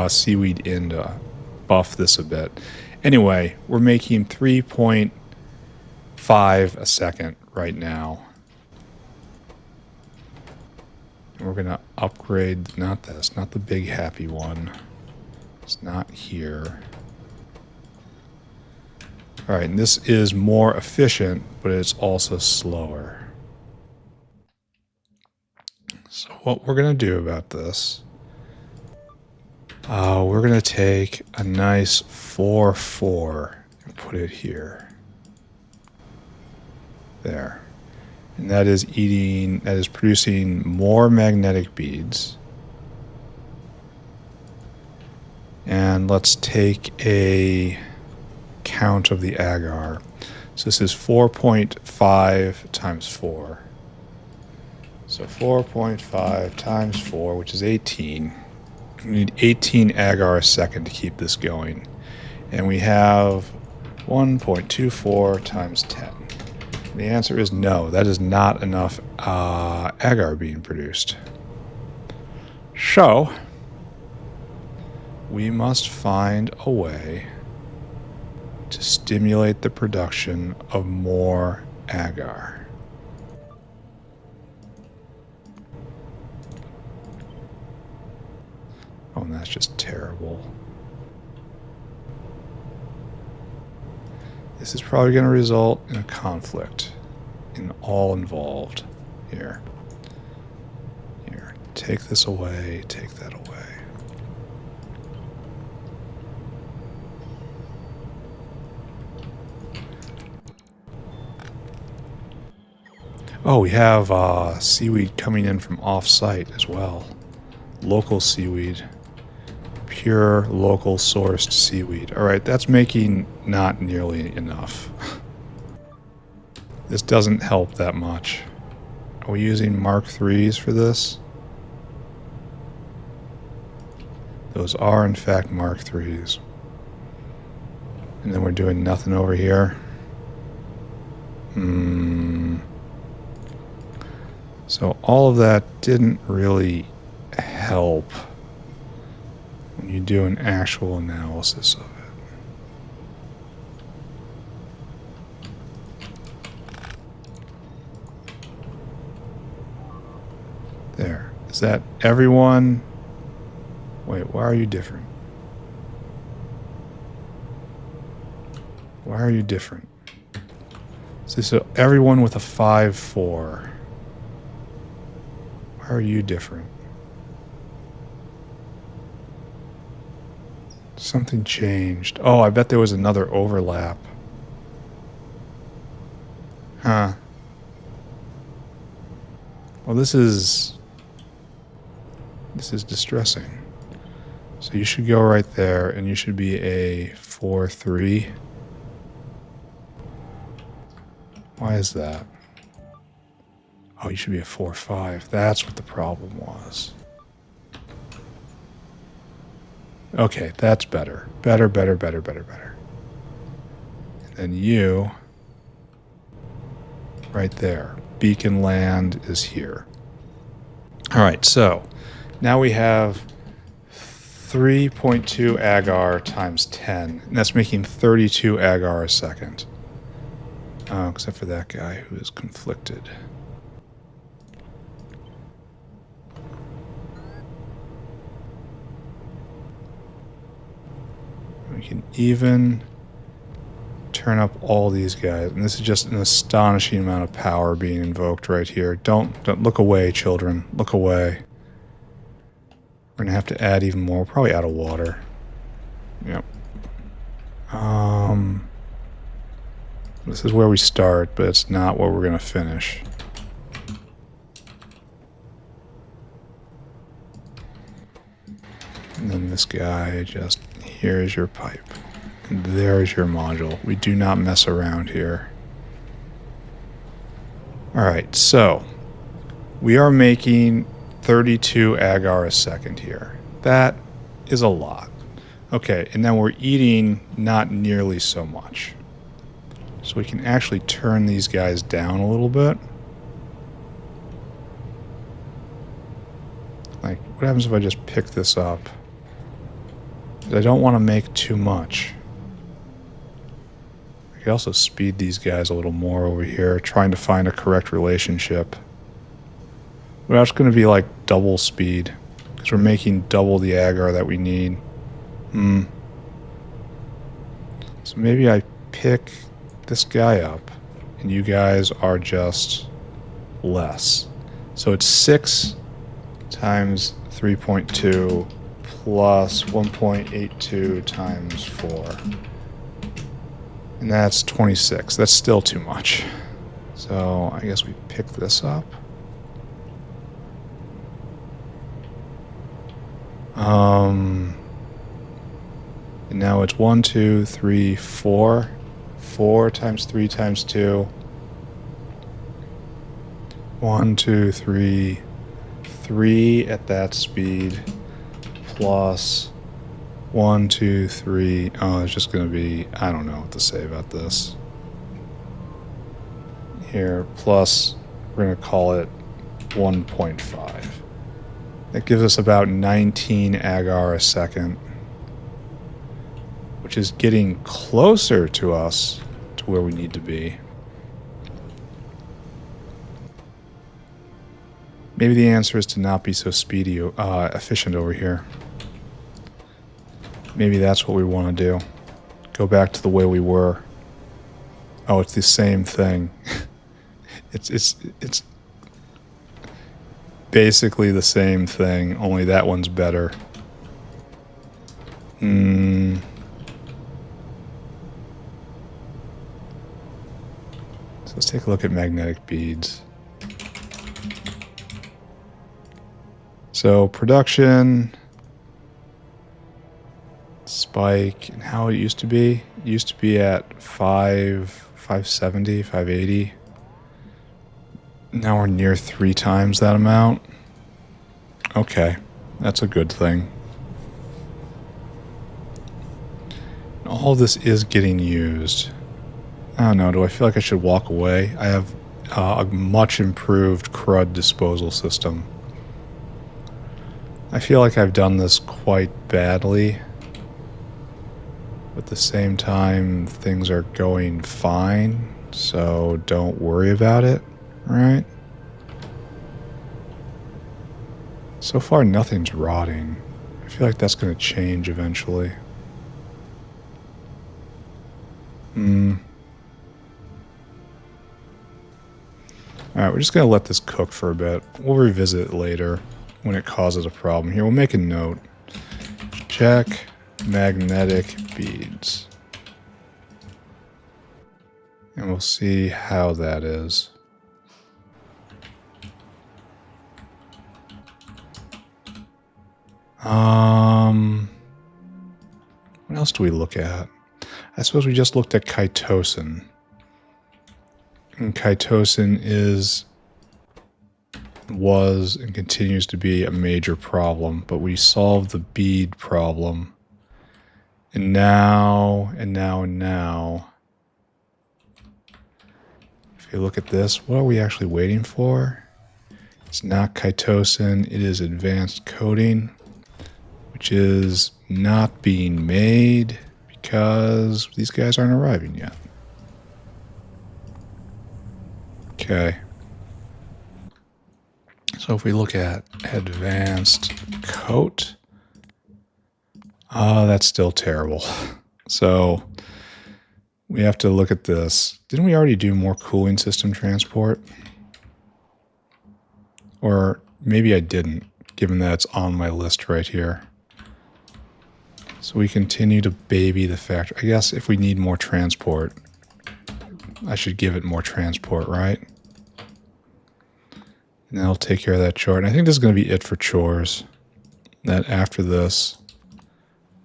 seaweed in to buff this a bit. Anyway, we're making 3.5 a second right now. And we're going to upgrade, not this, not the big happy one. It's not here. Alright, and this is more efficient, but it's also slower. So what we're going to do about this, we're going to take a nice 4-4 and put it here. There. And that is producing more magnetic beads. And let's take a count of the agar. So this is 4.5 times 4. So 4.5 times 4, which is 18. We need 18 agar a second to keep this going. And we have 1.24 times 10. The answer is no. That is not enough agar being produced. So, we must find a way to stimulate the production of more agar. Oh, and that's just terrible. This is probably going to result in a conflict in all involved. Here. Here. Take this away. Take that away. Oh, we have seaweed coming in from off-site as well. Local seaweed. Pure, local sourced seaweed. Alright, that's making not nearly enough. This doesn't help that much. Are we using Mark IIIs for this? Those are, in fact, Mark IIIs. And then we're doing nothing over here. So all of that didn't really help when you do an actual analysis of it. There. Is that everyone? Wait, why are you different? Why are you different? So everyone with a 5-4. Why are you different? Something changed. Oh, I bet there was another overlap. Huh. Well, this is distressing. So you should go right there, and you should be a 4-3. Why is that? Oh, you should be a 4-5. That's what the problem was. Okay, that's better. Better. And then you, right there. Beacon land is here. All right, so now we have 3.2 agar times 10, and that's making 32 agar a second. Oh, except for that guy who is conflicted. We can even turn up all these guys, and this is just an astonishing amount of power being invoked right here. Don't look away, children. Look away. We're gonna have to add even more. We're probably out of water. Yep. This is where we start, but it's not where we're going to finish. And then this guy just, here's your pipe. And there's your module. We do not mess around here. Alright, so we are making 32 agar a second here. That is a lot. Okay, and then we're eating not nearly so much. So we can actually turn these guys down a little bit. Like, what happens if I just pick this up? I don't want to make too much. I could also speed these guys a little more over here, trying to find a correct relationship. But that's going to be like double speed, because we're making double the agar that we need. So maybe I pick this guy up, and you guys are just less. So it's 6 times 3.2 plus 1.82 times 4. And that's 26. That's still too much. So I guess we pick this up. And now it's 1, 2, 3, 4. 4 times 3 times 2. 1, 2, 3. 3 at that speed. Plus 1, 2, 3. Oh, it's just going to be, I don't know what to say about this. Here, plus, we're going to call it 1.5. That gives us about 19 agar a second, which is getting closer to us to where we need to be. Maybe the answer is to not be so efficient over here. Maybe that's what we want to do. Go back to the way we were. Oh, it's the same thing. It's basically the same thing, only that one's better. So let's take a look at magnetic beads. So production, spike, and how it used to be. It used to be at 570, 580. Now we're near 3 times that amount. Okay, that's a good thing. All this is getting used. I don't know, do I feel like I should walk away? I have a much improved crud disposal system. I feel like I've done this quite badly. But at the same time, things are going fine, so don't worry about it, right? So far, nothing's rotting. I feel like that's going to change eventually. Alright, we're just going to let this cook for a bit. We'll revisit it later when it causes a problem. Here, we'll make a note. Check magnetic beads. And we'll see how that is. What else do we look at? I suppose we just looked at chitosan. And chitosan was and continues to be a major problem, but we solved the bead problem. And now, if you look at this, what are we actually waiting for? It's not chitosan, it is advanced coating, which is not being made because these guys aren't arriving yet. Okay. So if we look at advanced coat, that's still terrible. So we have to look at this. Didn't we already do more cooling system transport? Or maybe I didn't, given that it's on my list right here. So we continue to baby the factory. I guess if we need more transport, I should give it more transport, right? And that'll take care of that chore. And I think this is going to be it for chores. That after this,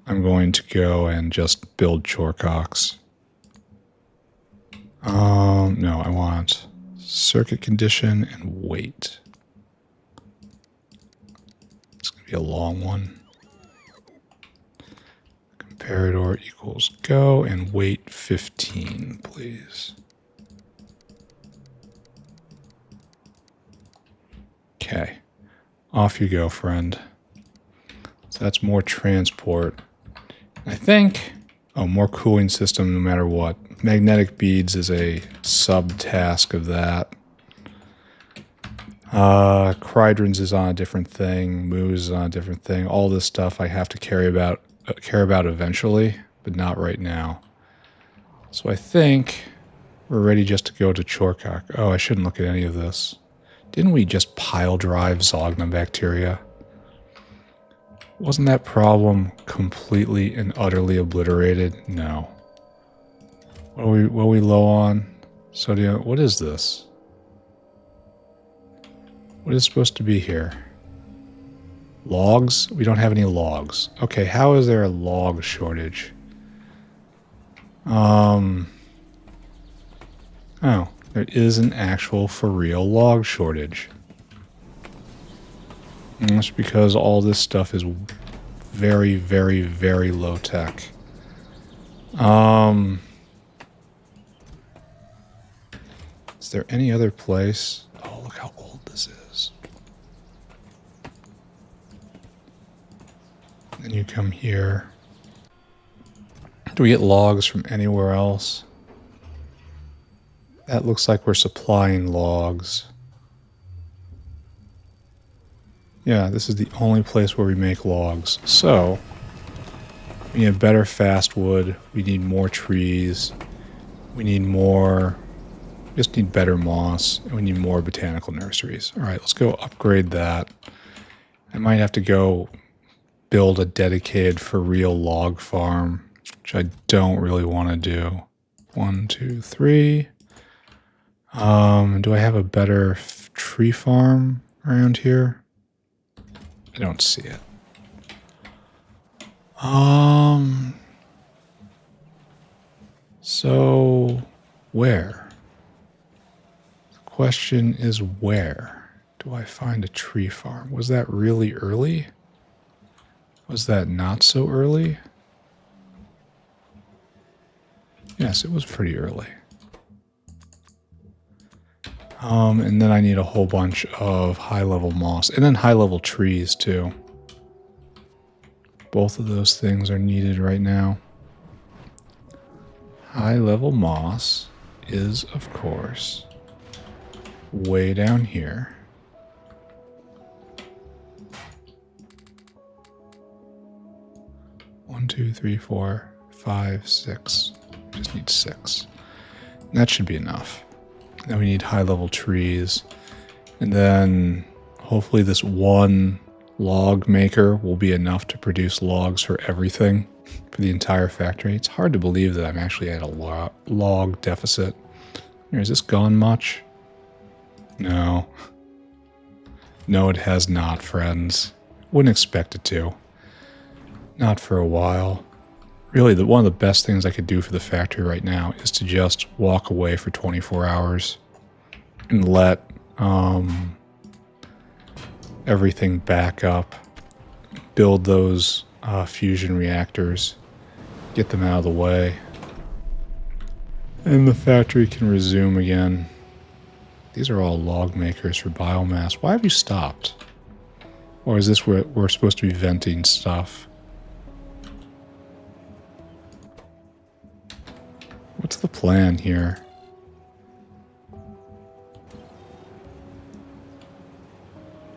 I'm going to go and just build Chorkoks. No, I want circuit condition and weight. It's going to be a long one. Comparador equals go and weight 15, please. Okay. Off you go, friend. So that's more transport. I think... Oh, more cooling system no matter what. Magnetic beads is a sub-task of that. Cridrons is on a different thing. Moose is on a different thing. All this stuff I have to care about eventually, but not right now. So I think we're ready just to go to Chorkok. Oh, I shouldn't look at any of this. Didn't we just pile drive Zogna bacteria? Wasn't that problem completely and utterly obliterated? No. What are we low on? Sodium. What is this? What is supposed to be here? Logs? We don't have any logs. Okay, how is there a log shortage? Oh, there is an actual for real log shortage. And that's because all this stuff is very, very, very low tech. Is there any other place? Oh, look how old this is. Then you come here. Do we get logs from anywhere else? That looks like we're supplying logs. Yeah, this is the only place where we make logs. So, we need better fast wood. We need more trees. We need more... just need better moss. And we need more botanical nurseries. Alright, let's go upgrade that. I might have to go build a dedicated for real log farm, which I don't really want to do. 1, 2, 3. Do I have a better tree farm around here? I don't see it. So where? The question is where do I find a tree farm? Was that really early? Was that not so early? Yes, it was pretty early. And then I need a whole bunch of high-level moss. And then high-level trees, too. Both of those things are needed right now. High-level moss is, of course, way down here. One, 2, 3, 4, 5, 6. Just need 6. And that should be enough. Then we need high-level trees. And then hopefully this one log maker will be enough to produce logs for everything, for the entire factory. It's hard to believe that I'm actually at a log deficit. Here, has this gone much? No. No, it has not, friends. Wouldn't expect it to. Not for a while. Really, one of the best things I could do for the factory right now is to just walk away for 24 hours and let everything back up, build those fusion reactors, get them out of the way, and the factory can resume again. These are all log makers for biomass. Why have you stopped? Or is this where we're supposed to be venting stuff? What's the plan here?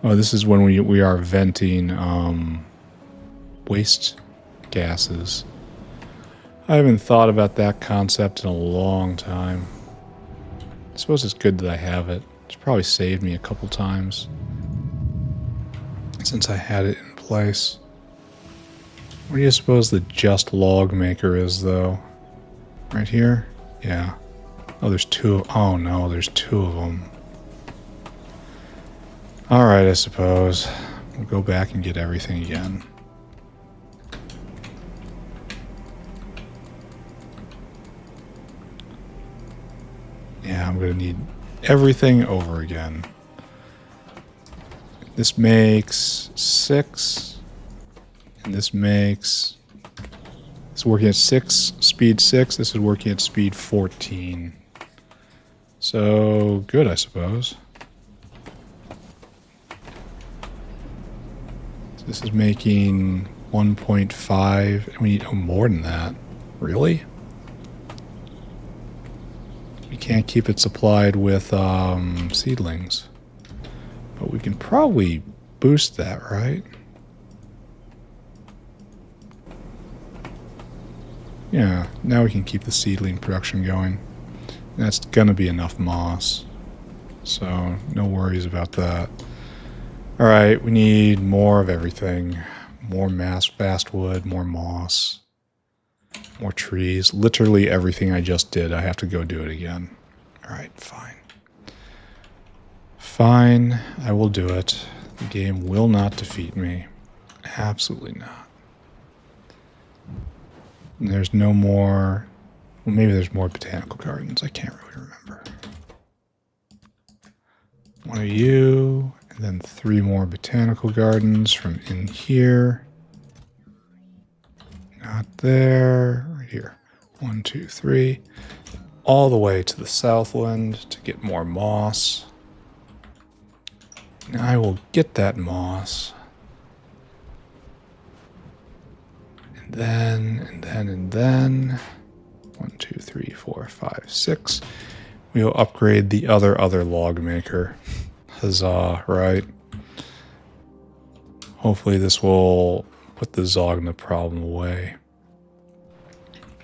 Oh, this is when we are venting waste gases. I haven't thought about that concept in a long time. I suppose it's good that I have it. It's probably saved me a couple times since I had it in place. Where do you suppose the just log maker is, though? Right here? Yeah. Oh, there's two. Oh no, there's two of them. Alright, I suppose. We'll go back and get everything again. Yeah, I'm going to need everything over again. This makes 6. And this makes... It's working at 6, speed 6. This is working at speed 14. So, good, I suppose. So this is making 1.5. And we need more than that. Really? We can't keep it supplied with seedlings. But we can probably boost that, right? Yeah, now we can keep the seedling production going. And that's gonna be enough moss. So, no worries about that. Alright, we need more of everything. More basswood, more moss. More trees. Literally everything I just did, I have to go do it again. Alright, fine. Fine, I will do it. The game will not defeat me. Absolutely not. And there's no more... Well, maybe there's more botanical gardens. I can't really remember. One of you, and then 3 more botanical gardens from in here. Not there. Right here. 1, 2, 3. All the way to the southland to get more moss. And I will get that moss. And then 1, 2, 3, 4, 5, 6. We'll upgrade the other log maker. Huzzah, right? Hopefully this will put the Zogna problem away.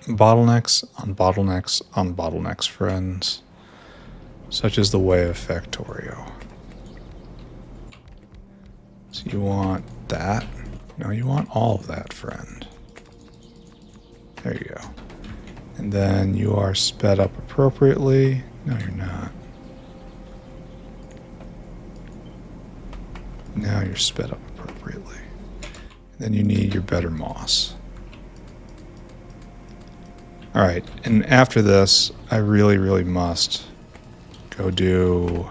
Bottlenecks on bottlenecks on bottlenecks, friends. Such is the way of Factorio. So you want that? No, you want all of that, friend. There you go. And then you are sped up appropriately. No, you're not. Now you're sped up appropriately. And then you need your better moss. Alright, and after this, I really, really must go do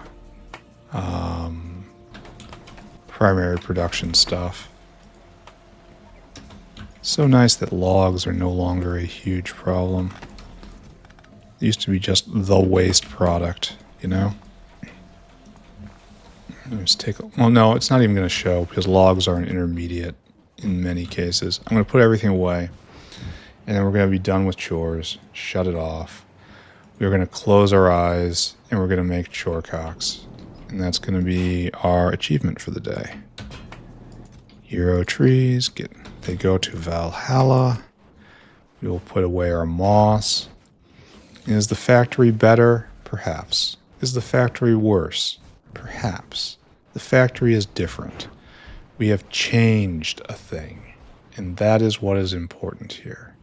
primary production stuff. So nice that logs are no longer a huge problem. It used to be just the waste product, you know? Let's take a, well, no, it's not even going to show because logs are an intermediate in many cases. I'm going to put everything away. And then we're going to be done with chores. Shut it off. We're going to close our eyes and we're going to make Chorkoks. And that's going to be our achievement for the day. Hero trees, they go to Valhalla. We will put away our moss. Is the factory better? Perhaps. Is the factory worse? Perhaps. The factory is different. We have changed a thing. And that is what is important here.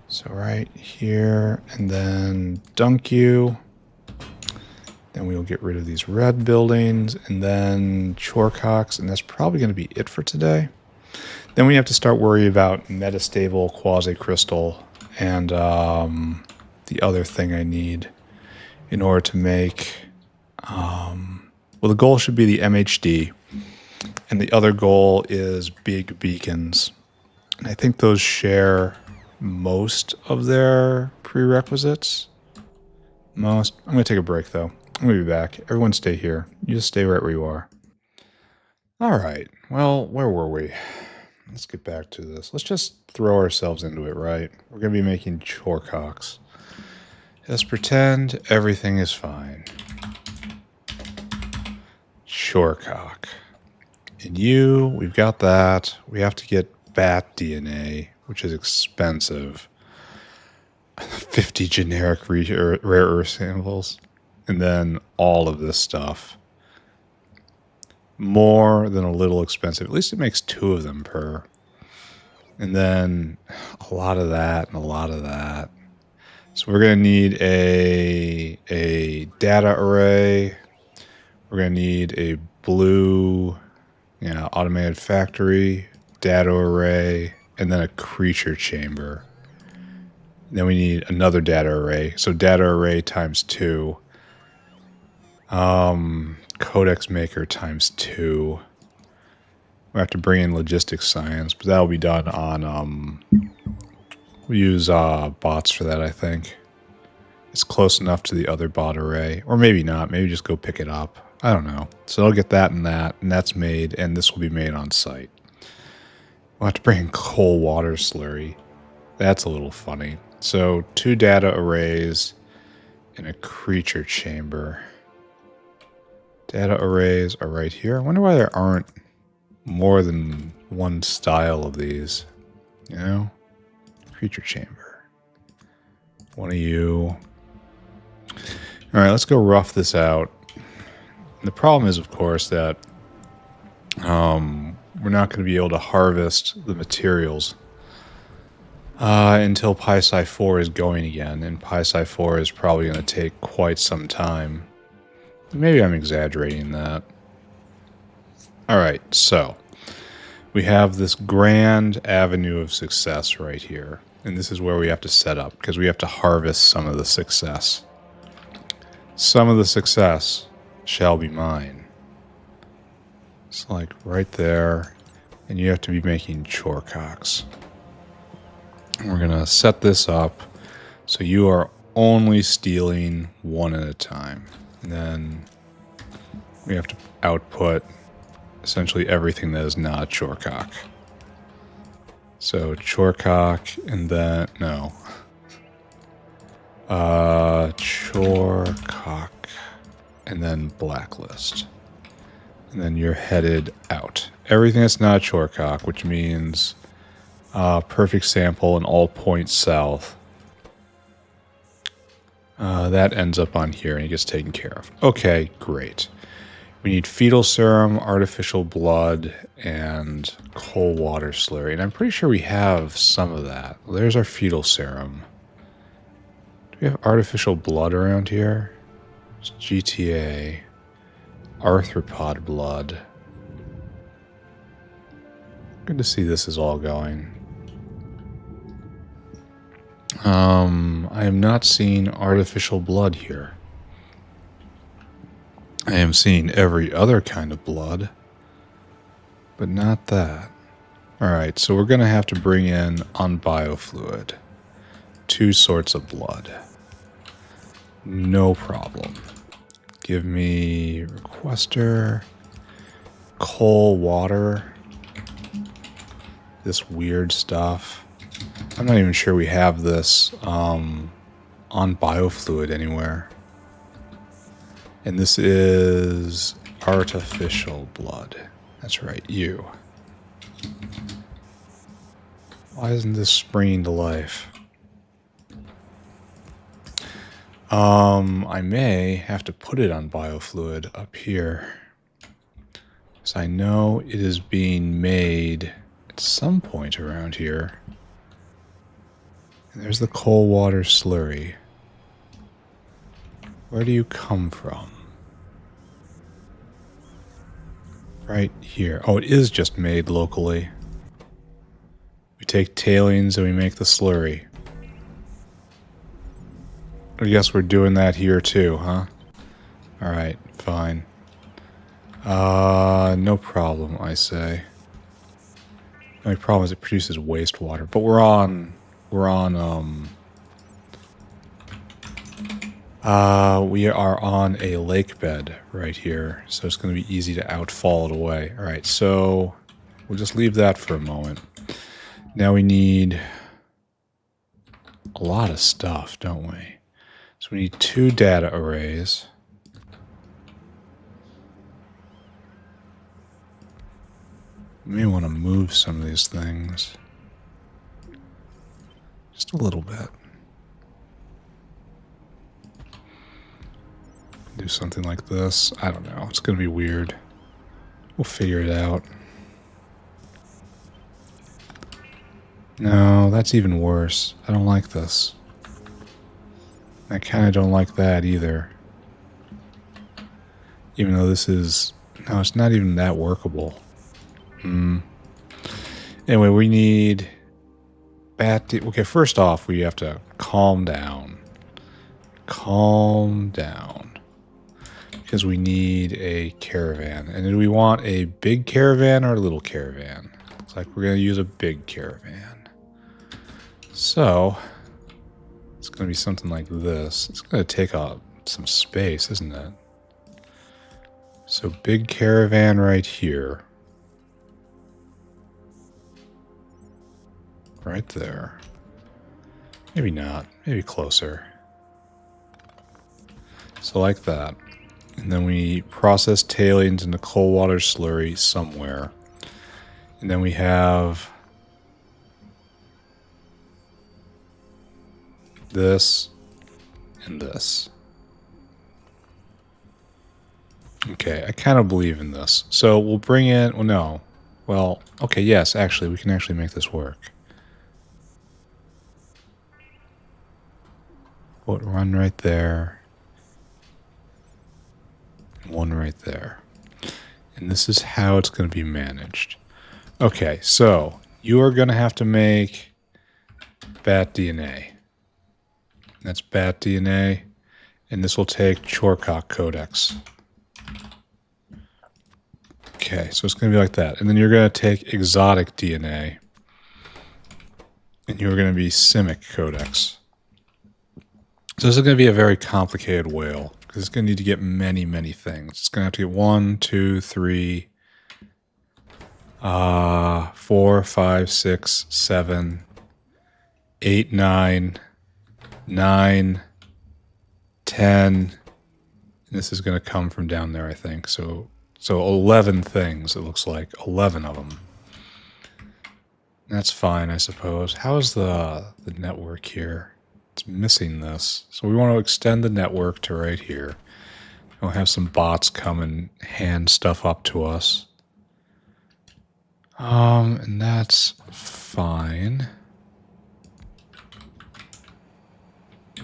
So right here, and then dunk you. Then we will get rid of these red buildings, and then Chorkoks, and that's probably going to be it for today. Then we have to start worrying about metastable quasi-crystal and the other thing I need in order to make... well, the goal should be the MHD, and the other goal is big beacons. And I think those share most of their prerequisites. Most. I'm going to take a break, though. I'm going to be back. Everyone stay here. You just stay right where you are. All right. Well, where were we? Let's get back to this. Let's just throw ourselves into it, right? We're going to be making Chorkoks. Just pretend everything is fine. Chorkok. And you, we've got that. We have to get bat DNA, which is expensive. 50 generic rare earth samples. And then all of this stuff. More than a little expensive. At least it makes 2 of them per. And then a lot of that and a lot of that. So we're going to need a data array. We're going to need a blue, automated factory, data array, and then a creature chamber. Then we need another data array. So data array times 2. Codex maker times 2. We have to bring in logistics science, but that'll be done on, we use bots for that, I think. It's close enough to the other bot array. Or maybe not. Maybe just go pick it up. I don't know. So I'll get that, and that's made, and this will be made on site. We'll have to bring in coal water slurry. That's a little funny. So 2 data arrays and a creature chamber. Data arrays are right here. I wonder why there aren't more than one style of these. Creature chamber. One of you. All right, let's go rough this out. The problem is, of course, that we're not going to be able to harvest the materials until PySci 4 is going again, and PySci 4 is probably going to take quite some time. Maybe I'm exaggerating that. Alright, so we have this grand avenue of success right here, and this is where we have to set up, because we have to harvest some of the success. Some of the success shall be mine. It's like right there, and you have to be making Chorkoks. We're going to set this up so you are only stealing one at a time. And then we have to output essentially everything that is not a Chorkok. So Chorkok, and then, no. Chorkok, and then blacklist. And then you're headed out. Everything that's not a Chorkok, which means perfect sample and all points south. That ends up on here and it gets taken care of. Okay, great. We need fetal serum, artificial blood, and coal water slurry. And I'm pretty sure we have some of that. Well, there's our fetal serum. Do we have artificial blood around here? It's GTA. Arthropod blood. Good to see this is all going. I am not seeing artificial blood here. I am seeing every other kind of blood, but not that. Alright, so we're going to have to bring in on biofluid 2 sorts of blood. No problem. Give me requester, coal water, this weird stuff. I'm not even sure we have this on biofluid anywhere. And this is artificial blood. That's right, you. Why isn't this springing to life? I may have to put it on biofluid up here. Because I know it is being made at some point around here. And there's the coal water slurry. Where do you come from? Right here. Oh, it is just made locally. We take tailings and we make the slurry. I guess we're doing that here too, huh? Alright, fine. No problem, I say. The only problem is it produces wastewater, but we are on a lake bed right here, so it's going to be easy to outfall it away. Alright, so we'll just leave that for a moment. Now we need a lot of stuff, don't we? So we need 2 data arrays. We may want to move some of these things. Just a little bit. Do something like this. I don't know. It's going to be weird. We'll figure it out. No, that's even worse. I don't like this. I kind of don't like that either. Even though this is... No, it's not even that workable. Anyway, we need... Okay, first off, we have to calm down. Calm down. Because we need a caravan. And do we want a big caravan or a little caravan? Looks like we're going to use a big caravan. So, it's going to be something like this. It's going to take up some space, isn't it? So, big caravan right here. Right there. Maybe not. Maybe closer. So like that. And then we process tailings into cold water slurry somewhere. And then we have this and this. Okay, I kind of believe in this. So we'll bring in... Well, no. Well, okay, yes, actually, we can actually make this work. Put one right there. One right there. And this is how it's going to be managed. Okay, so you are going to have to make bat DNA. That's bat DNA. And this will take Chorkok codex. Okay, so it's going to be like that. And then you're going to take exotic DNA. And you're going to be Simic codex. So this is going to be a very complicated whale. Because it's going to need to get many, many things. It's going to have to get 1, 2, 3, 4, 5, 6, 7, 8, 9, 9, 10. And this is going to come from down there, I think. So 11 things, it looks like. 11 of them. That's fine, I suppose. How's the network here? It's missing this. So we want to extend the network to right here. We'll have some bots come and hand stuff up to us. And that's fine.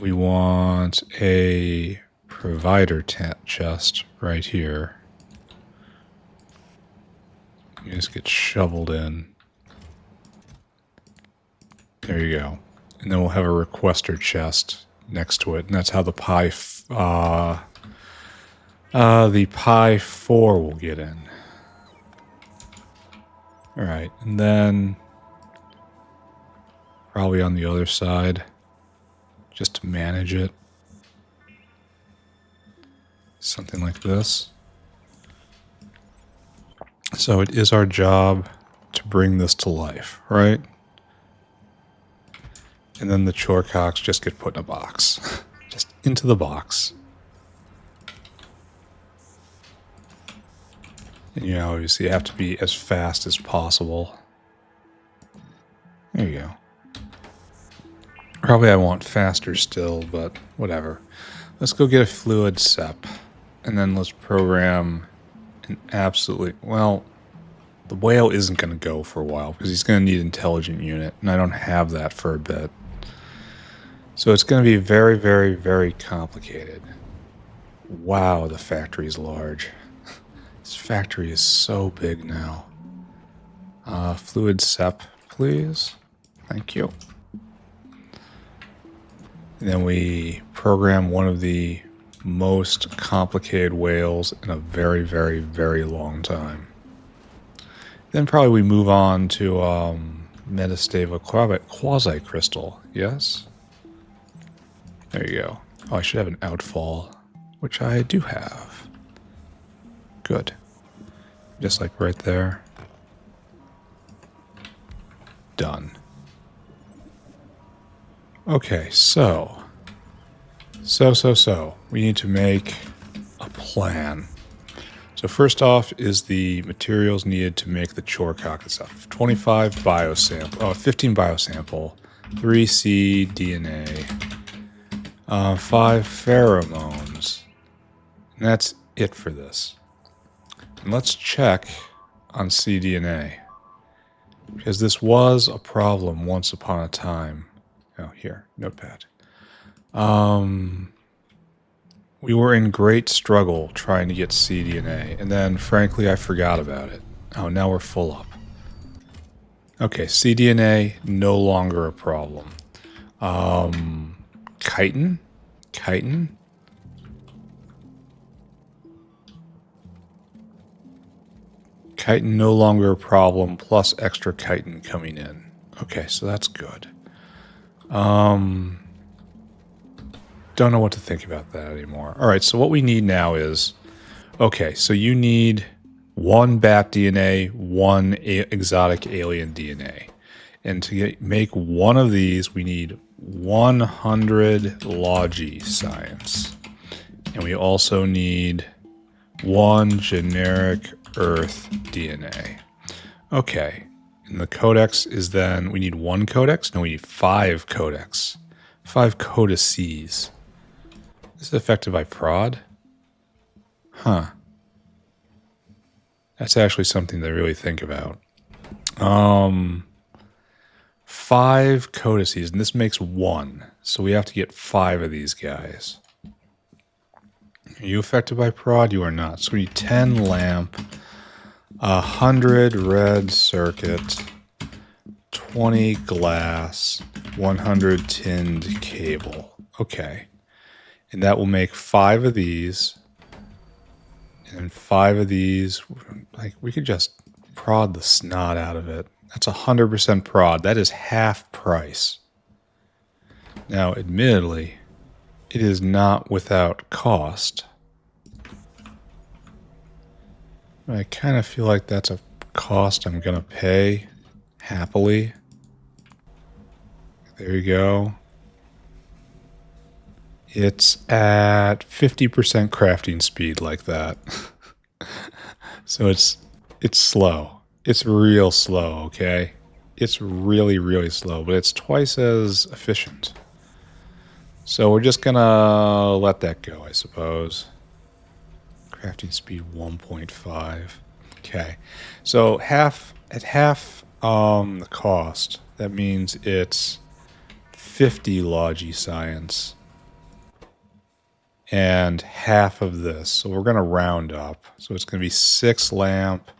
We want a provider chest right here. You just get shoveled in. There you go. And then we'll have a requester chest next to it. And that's how the Pi 4 will get in. Alright, and then probably on the other side, just to manage it. Something like this. So it is our job to bring this to life, right? And then the Chorkoks just get put in a box. Just into the box. And you obviously have to be as fast as possible. There you go. Probably I want faster still, but whatever. Let's go get a fluid sep. And then let's program an absolutely... Well, the whale isn't going to go for a while because he's going to need an intelligent unit. And I don't have that for a bit. So it's going to be very, very, very complicated. Wow, the factory's large. This factory is so big now. Fluid sep, please. Thank you. And then we program one of the most complicated whales in a very, very, very long time. Then probably we move on to Metastava quasi-crystal. Yes? There you go. Oh, I should have an outfall, which I do have. Good. Just like right there. Done. Okay, so. We need to make a plan. So first off is the materials needed to make the Chorkok itself. 25 biosample, 15 biosample, 3 C DNA, 5 pheromones. And that's it for this. And let's check on cDNA. Because this was a problem once upon a time. Oh, here, notepad. We were in great struggle trying to get cDNA, and then, frankly, I forgot about it. Oh, now we're full up. Okay, cDNA, no longer a problem. Chitin? Chitin? Chitin no longer a problem, plus extra chitin coming in. Okay, so that's good. Don't know what to think about that anymore. All right, so what we need now is... Okay, so you need one bat DNA, one exotic alien DNA. And to make one of these, we need 100 Logi science. And we also need one generic Earth DNA. Okay, and the codex is then, we need one codex? No, we need 5 codex. 5 codices. This is affected by prod? Huh. That's actually something to really think about. 5 codices, and this makes 1. So we have to get 5 of these guys. Are you affected by prod? You are not. So we need 10 lamp, 100 red circuit, 20 glass, 100 tinned cable. Okay. And that will make 5 of these. And 5 of these, like, we could just prod the snot out of it. That's 100% prod. That is half price. Now, admittedly, it is not without cost. I kind of feel like that's a cost I'm going to pay happily. There you go. It's at 50% crafting speed like that. So it's slow. It's real slow, okay? It's really, really slow, but it's twice as efficient. So we're just gonna let that go, I suppose. Crafting speed 1.5. Okay. So at half the cost, that means it's 50 Logi science. And half of this. So we're going to round up. So it's going to be 6 lamp,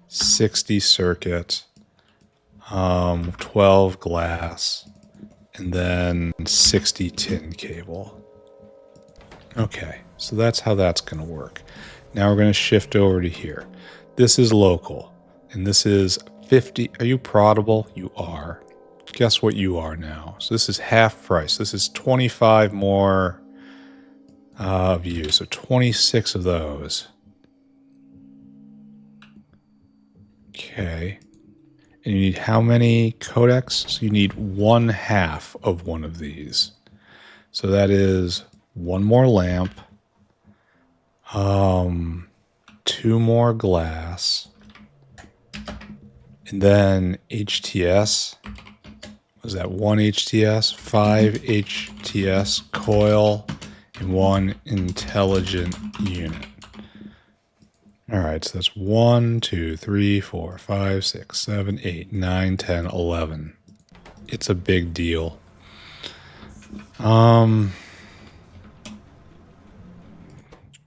60 circuit, 12 glass, and then 60 tin cable. Okay, so that's how that's going to work. Now we're going to shift over to here. This is local, and this is 50. Are you proddable? You are. Guess what you are now. So this is half price. This is 25 more of you. So 26 of those. Okay. And you need how many codecs? So you need 1/2 of one of these. So that is 1 more lamp. 2 more glass. And then HTS. Was that 1 HTS, 5 HTS coil, and 1 intelligent unit. All right, so that's 1, 2, 3, 4, 5, 6, 7, 8, 9, 10, 11. It's a big deal. Well,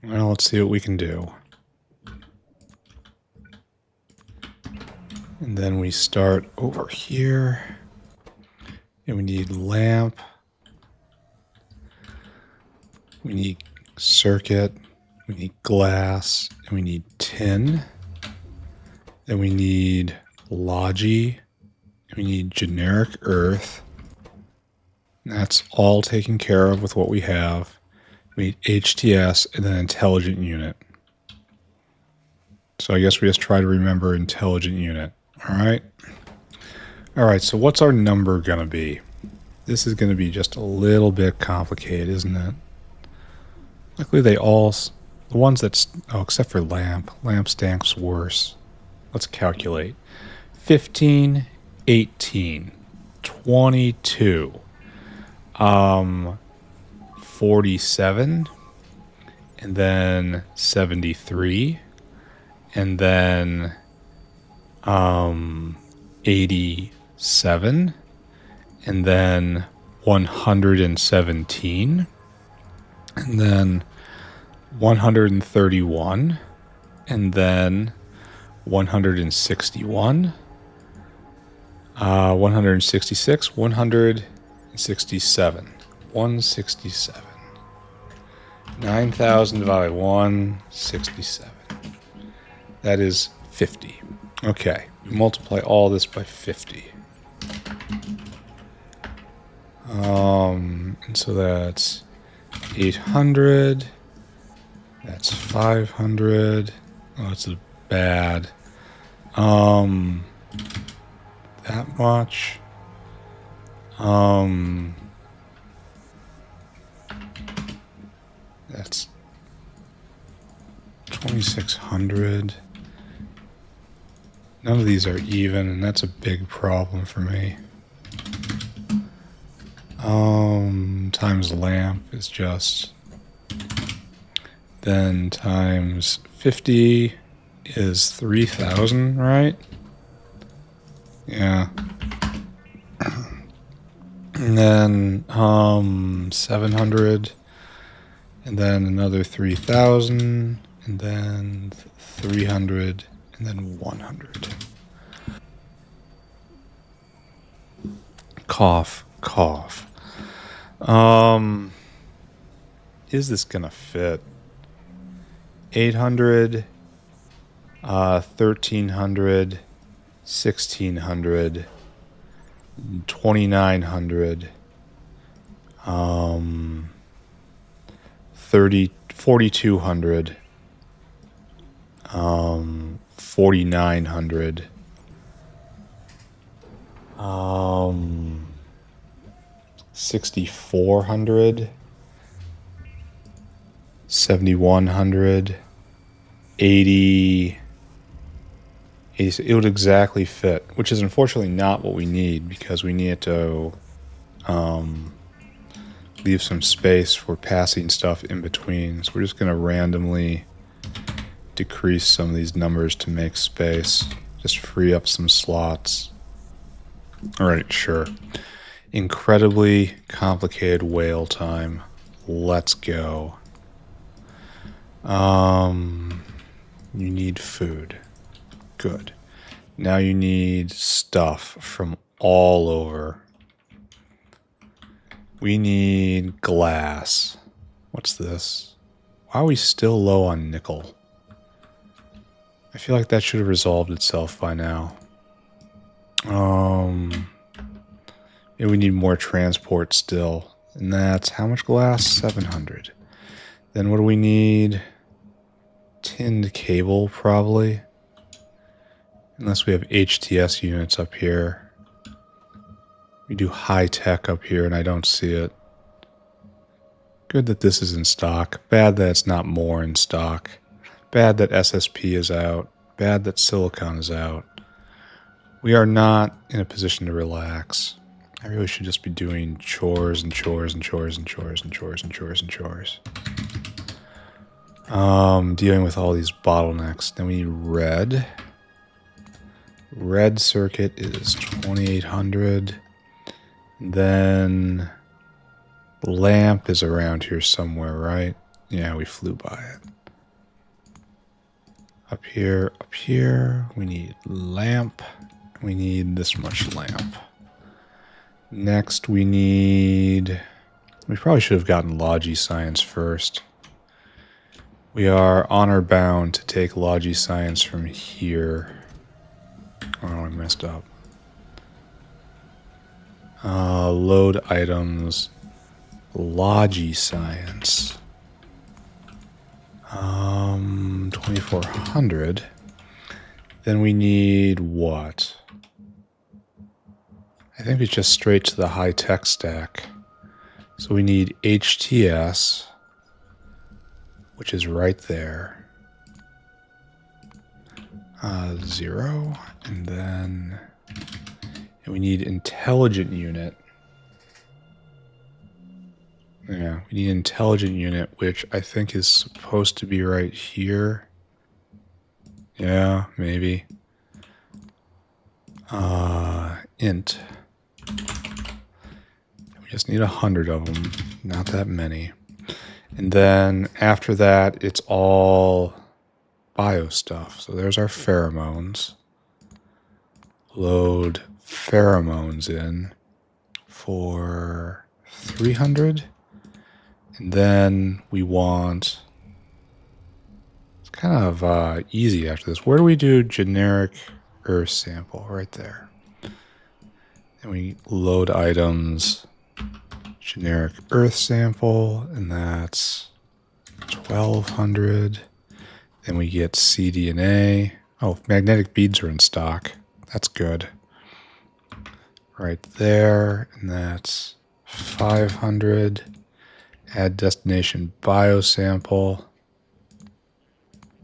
let's see what we can do. And then we start over here. And we need lamp. We need circuit. We need glass. And we need tin. Then we need Logi. And we need generic earth. And that's all taken care of with what we have. We need HTS and then intelligent unit. So I guess we just try to remember intelligent unit. All right. All right, so what's our number going to be? This is going to be just a little bit complicated, isn't it? Luckily, the ones that's, oh, except for lamp. Lamp stamps worse. Let's calculate. 15, 18, 22, 47, and then 73, and then 87, and then 117, and then 131, and then 161, 166, 167, 167. 9,000 divided by 167. That is 50. Okay, multiply all this by 50. And so that's 800. That's 500. Oh, that's bad. That much. That's 2,600. None of these are even, and that's a big problem for me. Times lamp is just, then times 50 is 3,000, right? Yeah. And then 700, and then another 3,000, and then 300, and then 100. Cough, cough. Is this gonna fit? 800, 1,300, 1,600, 2,900, 4,200, 4,900, 6,400, 7,100, 80. It would exactly fit, which is unfortunately not what we need, because we need to leave some space for passing stuff in between. So we're just going to randomly decrease some of these numbers to make space, just free up some slots. All right, sure. Incredibly complicated whale time. Let's go. You need food. Good. Now you need stuff from all over. We need glass. What's this? Why are we still low on nickel? I feel like that should have resolved itself by now. Maybe we need more transport still. And that's how much glass? 700. Then what do we need? Tinned cable, probably. Unless we have HTS units up here. We do high tech up here and I don't see it. Good that this is in stock. Bad that it's not more in stock. Bad that SSP is out. Bad that silicon is out. We are not in a position to relax. I really should just be doing chores and chores and chores and chores and chores and chores and chores. Dealing with all these bottlenecks. Then we need red. Red circuit is 2,800. Then lamp is around here somewhere, right? Yeah, we flew by it. Up here, we need lamp. We need this much lamp. Next, we probably should have gotten Logi Science first. We are honor bound to take Logi Science from here. Oh, I messed up. Load items. Logi Science. 2,400. Then we need what? I think it's just straight to the high-tech stack. So we need HTS, which is right there. 0. And then we need intelligent unit. Yeah, we need intelligent unit, which I think is supposed to be right here. Yeah, maybe. Int. just need 100 of them, not that many. And then after that, it's all bio stuff. So there's our pheromones. Load pheromones in for 300. And then we want, it's kind of easy after this. Where do we do generic earth sample? Right there. And we load items, generic earth sample, and that's 1200. Then we get cDNA. Oh, magnetic beads are in stock. That's good. Right there, and that's 500. Add destination biosample.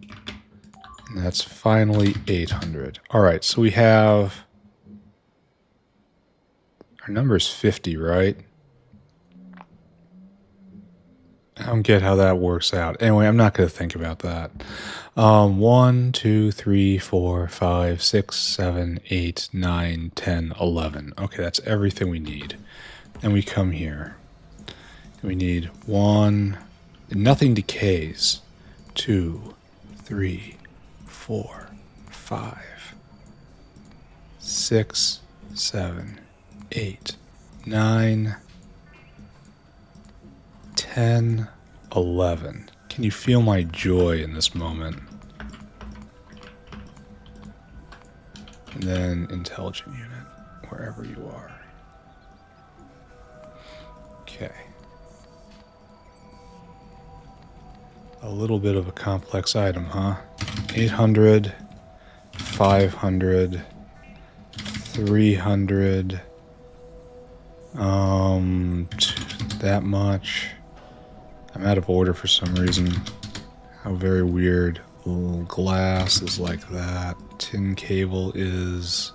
And that's finally 800. All right, so we have, our number is 50, right? I don't get how that works out. Anyway, I'm not going to think about that. 1, 2, 3, 4, 5, 6, 7, 8, 9, 10, 11. Okay, that's everything we need. Then we come here. We need 1, nothing decays. 2, 3, 4, 5, 6, 7, 8, 9, 10, 11. Can you feel my joy in this moment? And then intelligent unit, wherever you are. Okay. A little bit of a complex item, huh? 800, 500, 300, that much. I'm out of order for some reason. How very weird. Glass is like that. Tin cable is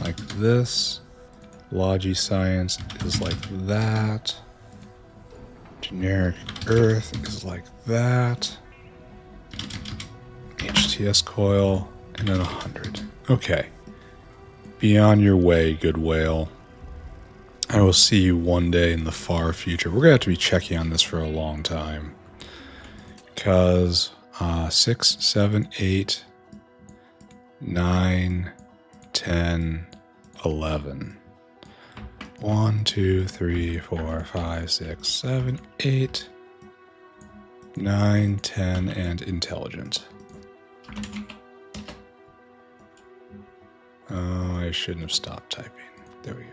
like this. Logi science is like that. Generic earth is like that. HTS coil, and then 100. Okay. Be on your way, good whale. I will see you one day in the far future. We're going to have to be checking on this for a long time. Because 6, 7, 8, 9, 10, 11. 1, 2, 3, 4, 5, 6, 7, 8, 9, 10, and intelligent. Oh, I shouldn't have stopped typing. There we go.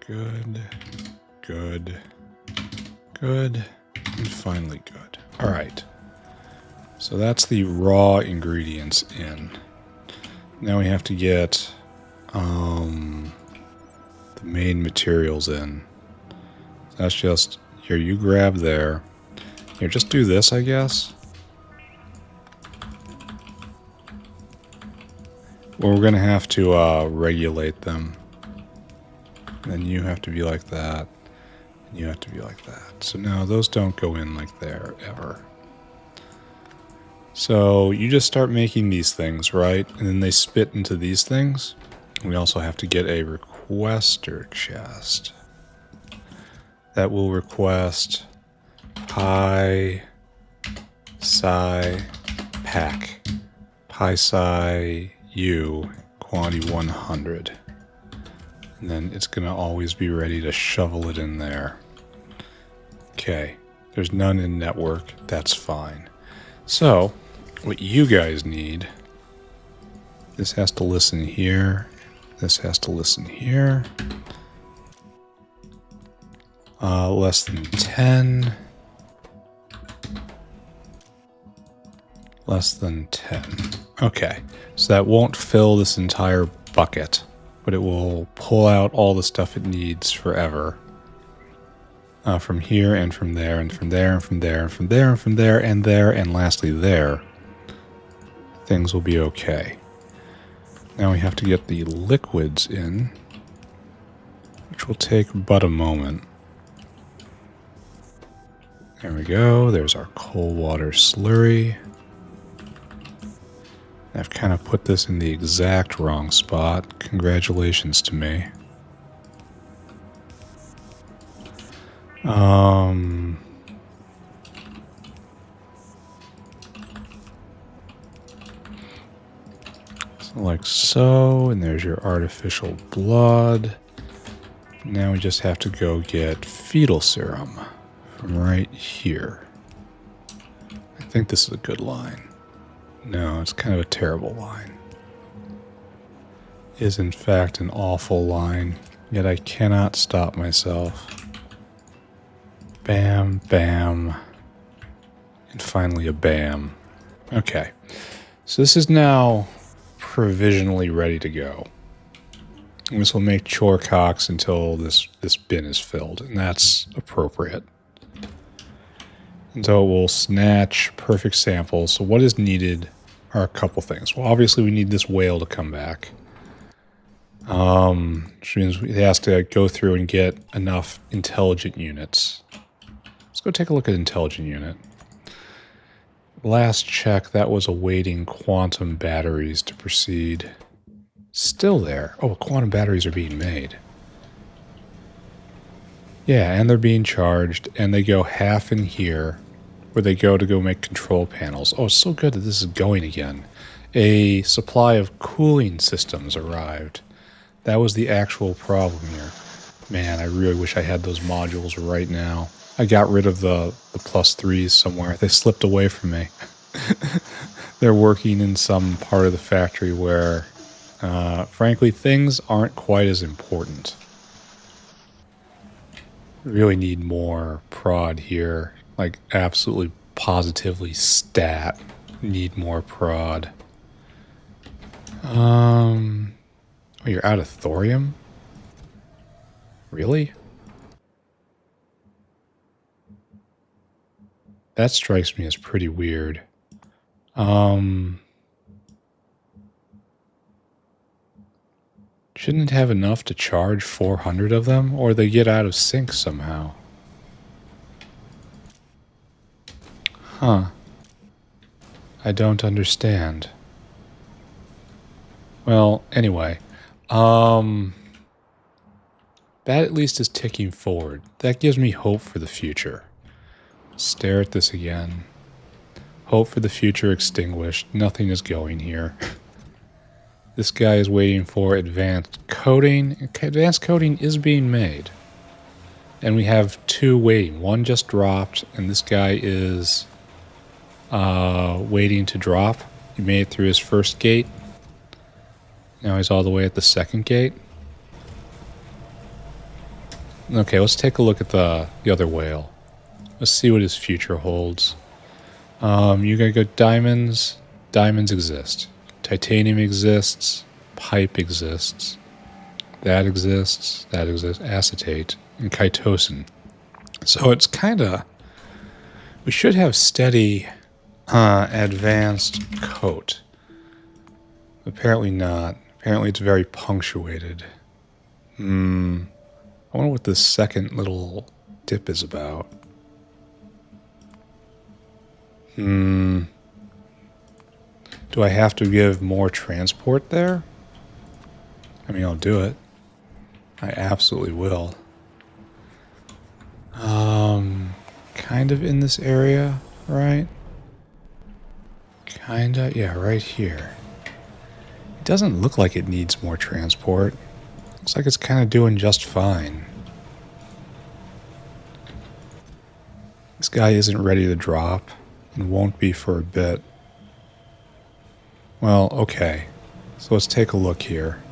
Good, good, good, and finally good. All right. So that's the raw ingredients in. Now we have to get the main materials in. That's just, here, you grab there. Here, just do this, I guess. Well, we're going to have to regulate them. And then you have to be like that. And you have to be like that. So now those don't go in like there, ever. So you just start making these things, right? And then they spit into these things. We also have to get a requester chest. That will request pi psi pack. Pi psi u quantity 100. And then it's going to always be ready to shovel it in there. Okay. There's none in network. That's fine. So, what you guys need, this has to listen here. This has to listen here. Less than 10. Less than 10. Okay. So that won't fill this entire bucket, but it will pull out all the stuff it needs forever. From here and from there and from there and from there and from there and from there and there and lastly there. Things will be okay. Now we have to get the liquids in, which will take but a moment. There we go. There's our cold water slurry. I've kind of put this in the exact wrong spot. Congratulations to me. So like so, and there's your artificial blood. Now we just have to go get fetal serum from right here. I think this is a good line. No, it's kind of a terrible line. It is in fact an awful line, yet I cannot stop myself. Bam, bam, and finally a bam. Okay, so this is now provisionally ready to go. And this will make Chorkoks until this bin is filled, and that's appropriate. And so it will snatch perfect samples. So what is needed are a couple things. Well, obviously we need this whale to come back. Which means it has to go through and get enough intelligent units. Let's go take a look at intelligent unit. Last check, that was awaiting quantum batteries to proceed. Still there. Oh, quantum batteries are being made. Yeah, and they're being charged, and they go half in here, where they go to go make control panels. Oh, it's so good that this is going again. A supply of cooling systems arrived. That was the actual problem here. Man, I really wish I had those modules right now. I got rid of the +3s somewhere. They slipped away from me. They're working in some part of the factory where, frankly, things aren't quite as important. Really need more prod here. Like, absolutely, positively stat. Need more prod. Oh, you're out of thorium? Really? That strikes me as pretty weird. Shouldn't it have enough to charge 400 of them, or they get out of sync somehow? Huh. I don't understand. Well, anyway. That at least is ticking forward. That gives me hope for the future. Stare at this again. Hope for the future extinguished. Nothing is going here. This guy is waiting for advanced coding. Advanced coding is being made. And we have 2 waiting. 1 just dropped, and this guy is waiting to drop. He made it through his first gate. Now he's all the way at the second gate. Okay, let's take a look at the other whale. Let's see what his future holds. You gotta go diamonds. Diamonds exist. Titanium exists. Pipe exists. That exists. That exists. Acetate. And chitosan. So it's kind of... We should have steady advanced coat. Apparently not. Apparently it's very punctuated. I wonder what this second little dip is about. Do I have to give more transport there? I mean, I'll do it. I absolutely will. Kind of in this area, right? Kinda, yeah, right here. It doesn't look like it needs more transport. Looks like it's kind of doing just fine. This guy isn't ready to drop, and won't be for a bit. Well, okay. So let's take a look here.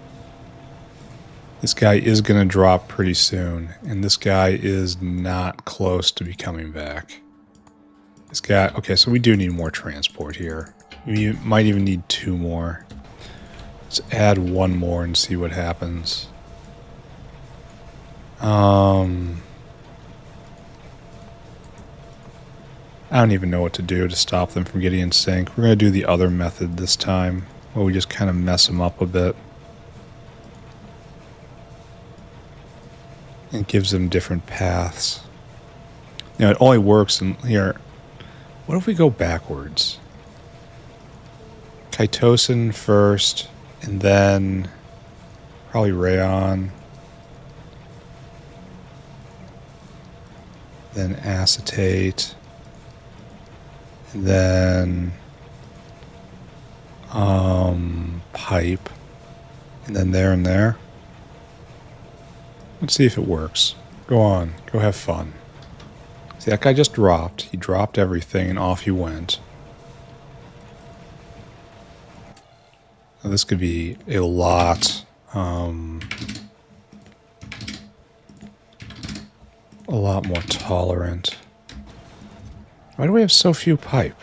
This guy is going to drop pretty soon, and this guy is not close to becoming back. This guy... Okay, so we do need more transport here. We might even need 2 more. Let's add 1 more and see what happens. I don't even know what to do to stop them from getting in sync. We're going to do the other method this time, where we just kind of mess them up a bit. It gives them different paths. You know, it only works in here. What if we go backwards? Chitosan first, and then probably rayon, then acetate, and then pipe, and then there and there. Let's see if it works. Go on, go have fun. See, that guy just dropped. He dropped everything and off he went. Now, this could be a lot more tolerant. Why do we have so few pipe?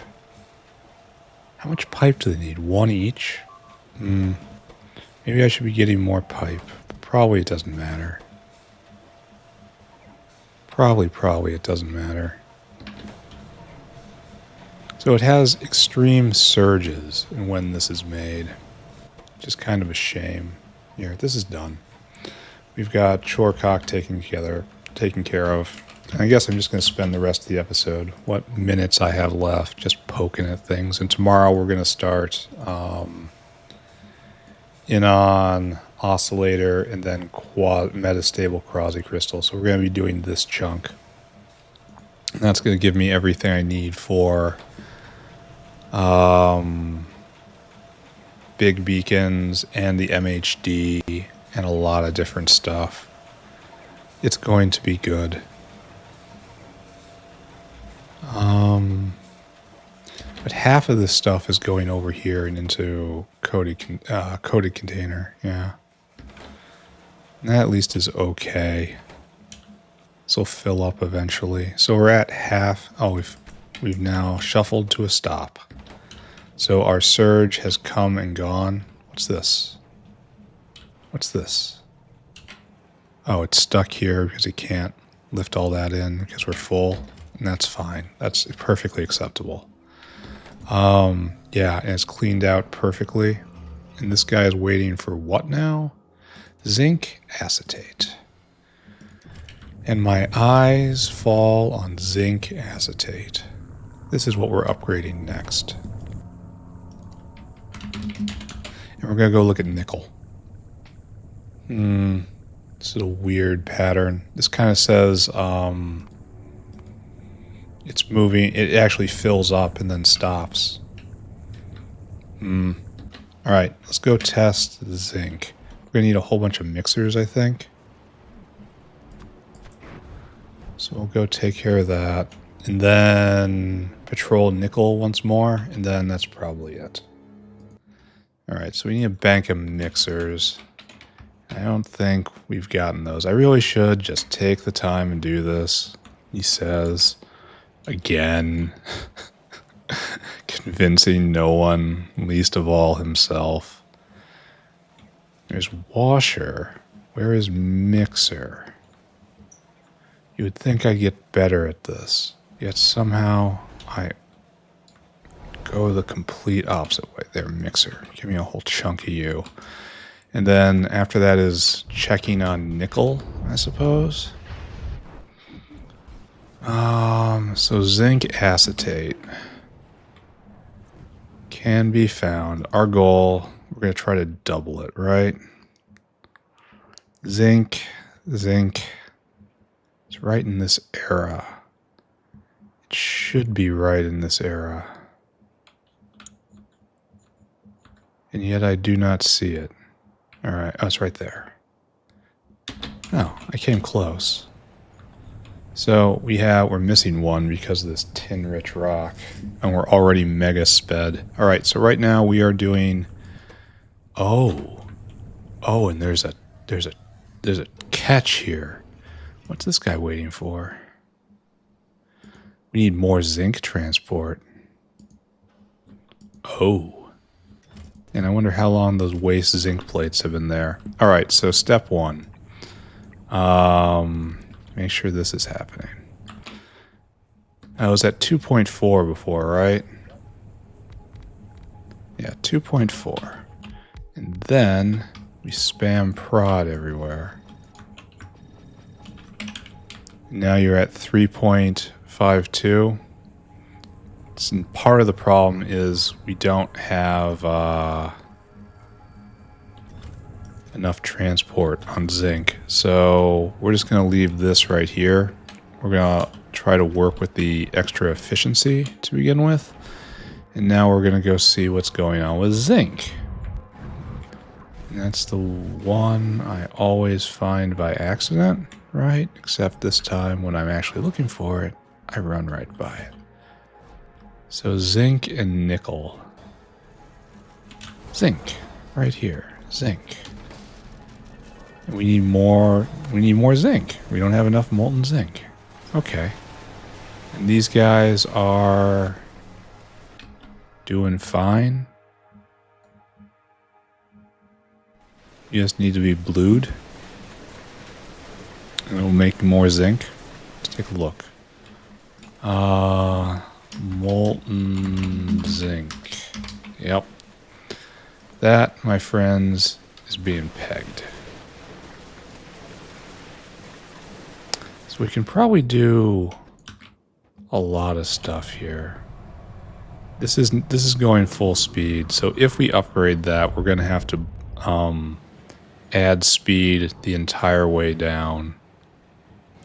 How much pipe do they need? One each? Maybe I should be getting more pipe. But probably it doesn't matter. Probably it doesn't matter. So it has extreme surges in when this is made. Which is kind of a shame. Here, this is done. We've got Chorkok taken care of. And I guess I'm just going to spend the rest of the episode, what minutes I have left, just poking at things. And tomorrow we're going to start in on oscillator and then metastable quasi-crystal. So we're going to be doing this chunk. And that's going to give me everything I need for big beacons and the MHD and a lot of different stuff. It's going to be good. But half of this stuff is going over here and into coated container. Yeah. And that at least is okay. This will fill up eventually. So we're at half. Oh, we've now shuffled to a stop. So our surge has come and gone. What's this? What's this? Oh, it's stuck here because it can't lift all that in because we're full. And that's fine. That's perfectly acceptable. Yeah, and it's cleaned out perfectly. And this guy is waiting for what now? Zinc acetate. And my eyes fall on zinc acetate. This is what we're upgrading next. And we're going to go look at nickel. This is a weird pattern. This kind of says it's moving. It actually fills up and then stops. All right, let's go test the zinc. We're going to need a whole bunch of mixers, I think. So we'll go take care of that. And then patrol nickel once more. And then that's probably it. All right, so we need a bank of mixers. I don't think we've gotten those. I really should just take the time and do this, he says. Again. Convincing no one, least of all himself. There's washer. Where is mixer? You would think I'd get better at this. Yet somehow I go the complete opposite way. There, mixer. Give me a whole chunk of you. And then after that is checking on nickel, I suppose. So zinc acetate can be found. Our goal, we're going to try to double it, right? Zinc. It's right in this era. It should be right in this era. And yet I do not see it. All right. Oh, it's right there. Oh, I came close. So we're missing one because of this tin-rich rock, and we're already mega sped. All right. So right now we are doing. Oh, and there's a catch here. What's this guy waiting for? We need more zinc transport. Oh. And I wonder how long those waste zinc plates have been there. All right, so step one. Make sure this is happening. I was at 2.4 before, right? Yeah, 2.4. And then we spam prod everywhere. Now you're at 3.52. Part of the problem is we don't have enough transport on zinc. So we're just going to leave this right here. We're going to try to work with the extra efficiency to begin with. And now we're going to go see what's going on with zinc. And that's the one I always find by accident, right? Except this time when I'm actually looking for it, I run right by it. So zinc and nickel. Zinc, right here, zinc. And we need more zinc. We don't have enough molten zinc. Okay. And these guys are doing fine. You just need to be blued. And it'll make more zinc. Let's take a look. Molten zinc. Yep. That, my friends, is being pegged. So we can probably do a lot of stuff here. This is going full speed, so if we upgrade that, we're going to have to add speed the entire way down.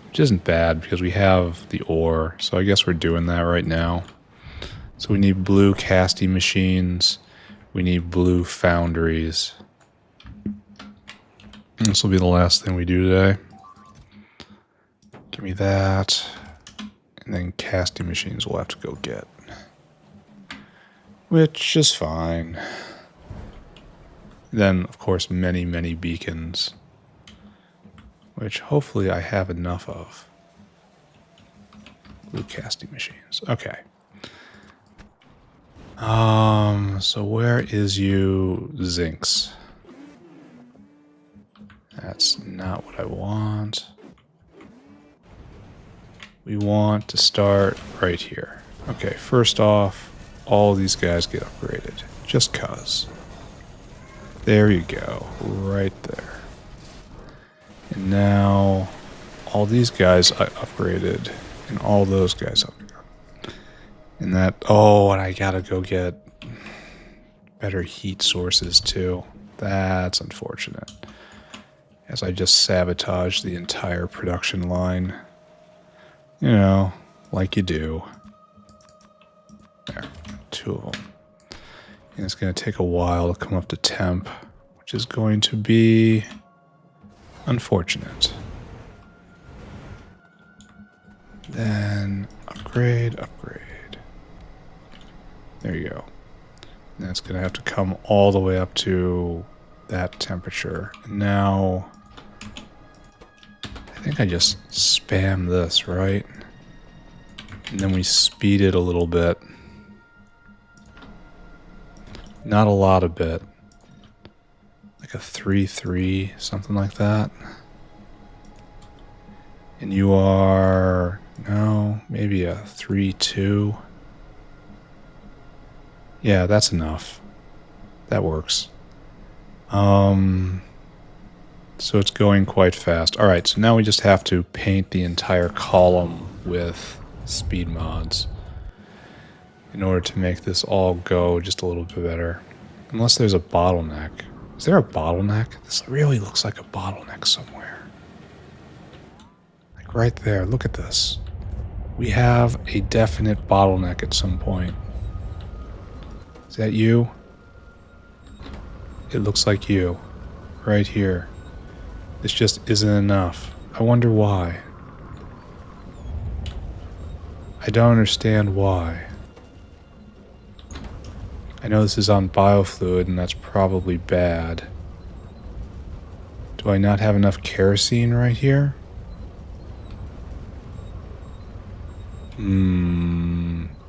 Which isn't bad, because we have the ore, so I guess we're doing that right now. So we need blue casting machines. We need blue foundries. This will be the last thing we do today. Give me that. And then casting machines we'll have to go get. Which is fine. Then, of course, many, many beacons. Which hopefully I have enough of. Blue casting machines. Okay. So where is you zincs? That's not what I want. We want to start right here. Okay, first off, all these guys get upgraded. Just cuz. There you go. Right there. And now all these guys I upgraded. And all those guys upgraded. And that... Oh, and I gotta go get better heat sources too. That's unfortunate. As I just sabotaged the entire production line. You know, like you do. There, 2 of them. And it's going to take a while to come up to temp, which is going to be unfortunate. Then upgrade, upgrade. There you go. And that's going to have to come all the way up to that temperature. And now, I think I just spam this, right? And then we speed it a little bit. Not a lot of bit. Like a 3-3, something like that. And you are... No, maybe a 3-2. Yeah, that's enough. That works. So it's going quite fast. Alright, so now we just have to paint the entire column with speed mods in order to make this all go just a little bit better. Unless there's a bottleneck. Is there a bottleneck? This really looks like a bottleneck somewhere. Like right there, look at this. We have a definite bottleneck at some point. Is that you? It looks like you. Right here. This just isn't enough. I wonder why. I don't understand why. I know this is on biofluid and that's probably bad. Do I not have enough kerosene right here?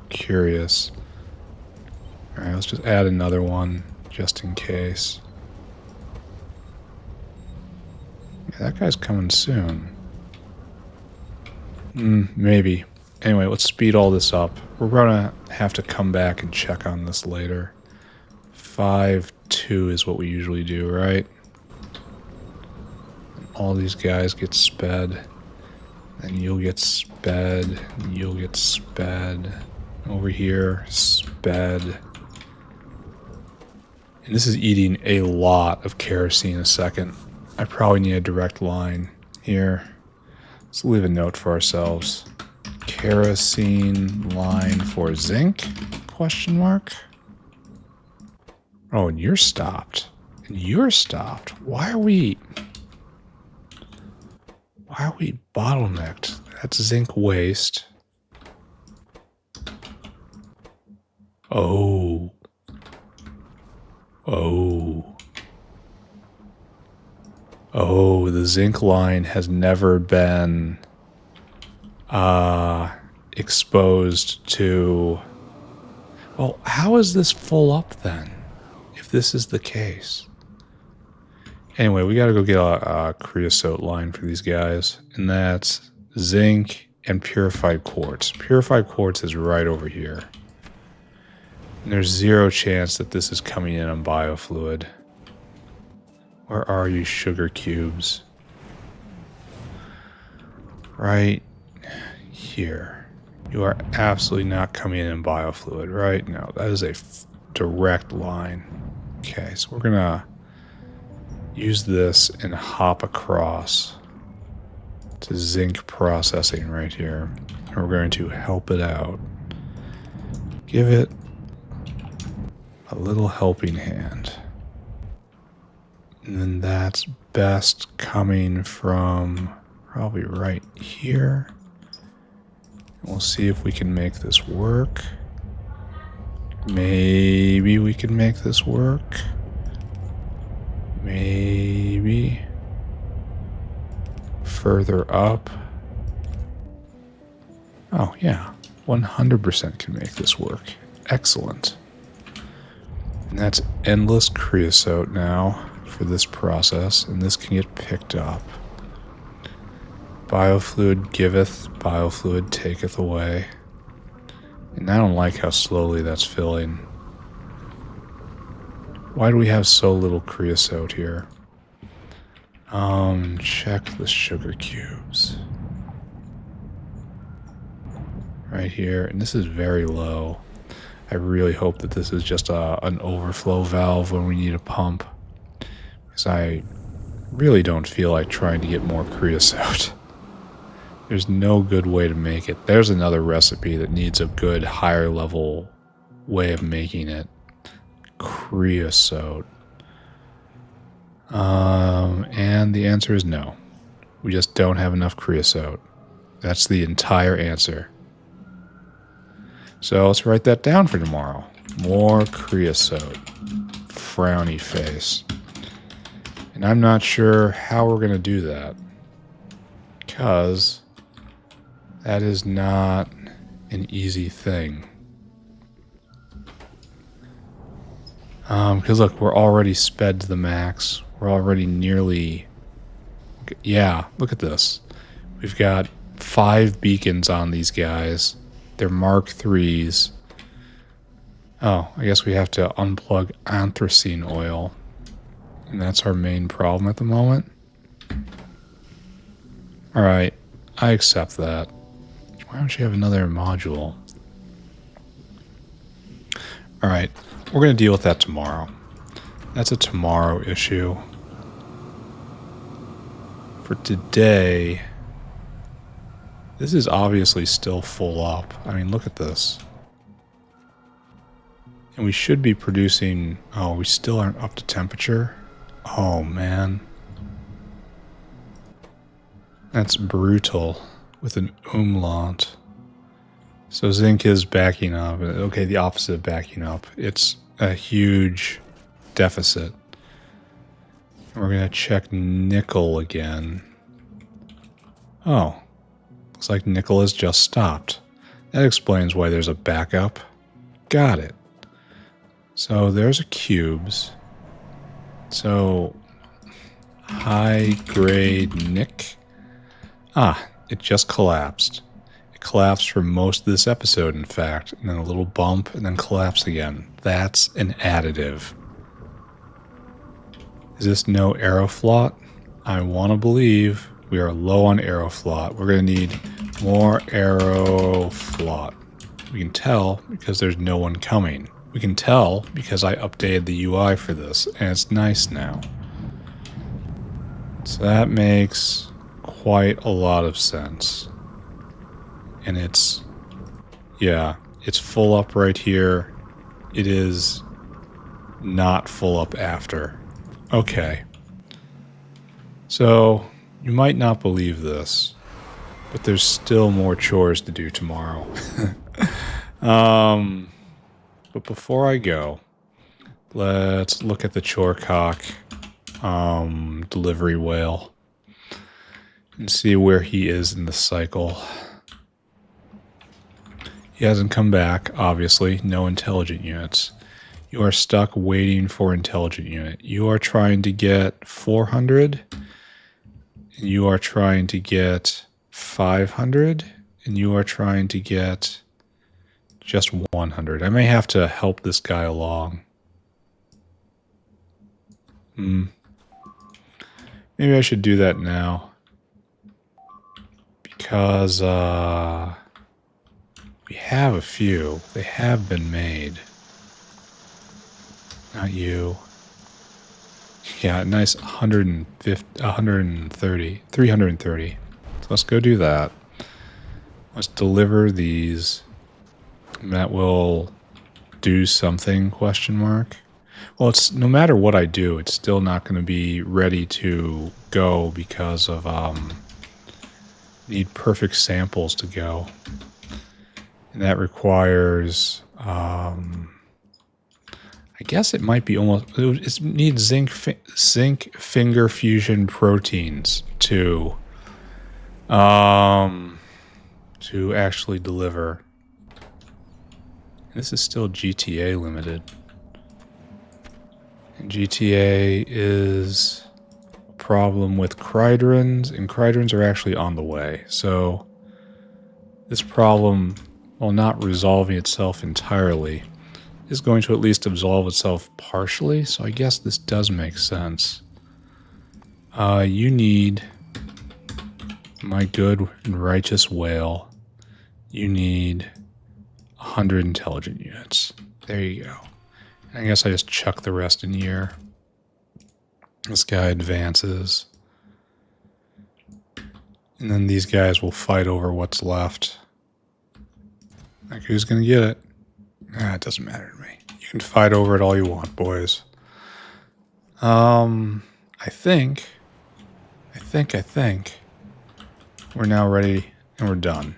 Curious. Alright, let's just add another one just in case. Yeah, that guy's coming soon. Maybe. Anyway, let's speed all this up. We're gonna have to come back and check on this later. 5-2 is what we usually do, right? And all these guys get sped. And you'll get sped. And you'll get sped. Over here, sped. And this is eating a lot of kerosene a second. I probably need a direct line here. Let's leave a note for ourselves. Kerosene line for zinc? Question mark. Oh, and you're stopped. And you're stopped. Why are we bottlenecked? That's zinc waste. Oh. Oh. Oh, the zinc line has never been exposed to... Well, how is this full up then? If this is the case. Anyway, we gotta go get a creosote line for these guys. And that's zinc and purified quartz. Purified quartz is right over here. And there's zero chance that this is coming in on biofluid. Where are you, sugar cubes? Right here. You are absolutely not coming in biofluid, right? No, that is a direct line. Okay, so we're gonna use this and hop across to zinc processing right here. And we're going to help it out. Give it a little helping hand. And then that's best coming from probably right here. We'll see if we can make this work. Maybe we can make this work. Maybe. Further up. Oh, yeah. 100% can make this work. Excellent. And that's endless creosote now for this process, and this can get picked up. Biofluid giveth, biofluid taketh away. And I don't like how slowly that's filling. Why do we have so little creosote here? Check the sugar cubes. Right here, and this is very low. I really hope that this is just an overflow valve when we need a pump. Because I really don't feel like trying to get more creosote. There's no good way to make it. There's another recipe that needs a good higher level way of making it. Creosote. And the answer is no. We just don't have enough creosote. That's the entire answer. So let's write that down for tomorrow. More creosote. Frowny face. And I'm not sure how we're going to do that. Because that is not an easy thing. Because look, we're already sped to the max. We're already nearly... Yeah, look at this. We've got 5 beacons on these guys. They're Mark IIIs. Oh, I guess we have to unplug anthracene oil. And that's our main problem at the moment. Alright, I accept that. Why don't you have another module? Alright, we're going to deal with that tomorrow. That's a tomorrow issue. For today, this is obviously still full up. I mean, look at this. And we should be producing... Oh, we still aren't up to temperature? Oh, man. That's brutal with an umlaut. So zinc is backing up. Okay, the opposite of backing up. It's a huge deficit. We're going to check nickel again. Oh, looks like nickel has just stopped. That explains why there's a backup. Got it. So there's a cubes. So high grade nic. Ah, it just collapsed. It collapsed for most of this episode, in fact, and then a little bump and then collapsed again. That's an additive. Is this no aeroflot? I want to believe we are low on aeroflot. We're going to need more aeroflot. We can tell because there's no one coming. We can tell because I updated the UI for this, and it's nice now. So that makes quite a lot of sense. And it's, yeah, it's full up right here. It is not full up after. Okay. So, you might not believe this, but there's still more chores to do tomorrow. But before I go, let's look at the Chorkok delivery whale and see where he is in the cycle. He hasn't come back, obviously. No intelligent units. You are stuck waiting for intelligent unit. You are trying to get 400, and you are trying to get 500, and you are trying to get just 100. I may have to help this guy along. Maybe I should do that now. Because, we have a few. They have been made. Not you. Yeah, nice 150, 130, 330. So let's go do that. Let's deliver these. And that will do something, question mark. Well, it's no matter what I do, it's still not going to be ready to go because of need perfect samples to go. And that requires I guess it might be almost it needs zinc finger fusion proteins to actually deliver. This is still GTA limited. And GTA is a problem with Cridrons, and Cridrons are actually on the way. So this problem, while not resolving itself entirely, is going to at least absolve itself partially. So I guess this does make sense. You need, my good and righteous whale, you need 100 intelligent units. There you go. I guess I just chuck the rest in here. This guy advances. And then these guys will fight over what's left. Like, who's gonna get it? It doesn't matter to me. You can fight over it all you want, boys. I think we're now ready and we're done.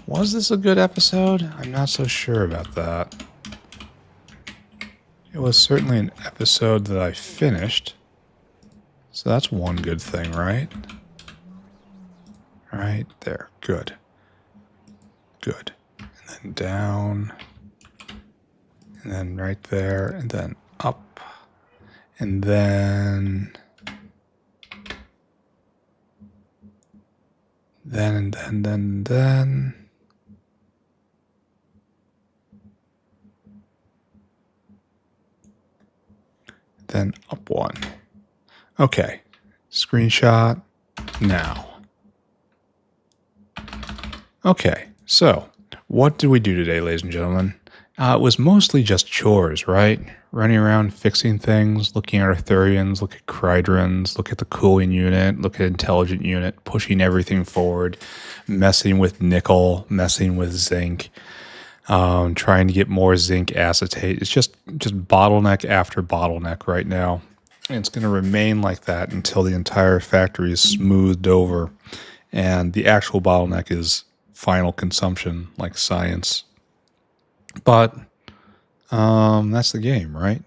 Was this a good episode? I'm not so sure about that. It was certainly an episode that I finished. So that's one good thing, right? Right there. Good. Good. And then down. And then right there. And then up. And then... Then. Then up one. Okay. Screenshot now. Okay, so what did we do today, ladies and gentlemen? It was mostly just chores, right? Running around fixing things, looking at Arthurians, look at Cridrons, look at the cooling unit, look at intelligent unit, pushing everything forward, messing with nickel, messing with zinc, trying to get more zinc acetate. It's just bottleneck after bottleneck right now. And it's going to remain like that until the entire factory is smoothed over. And the actual bottleneck is final consumption, like science. But that's the game, right?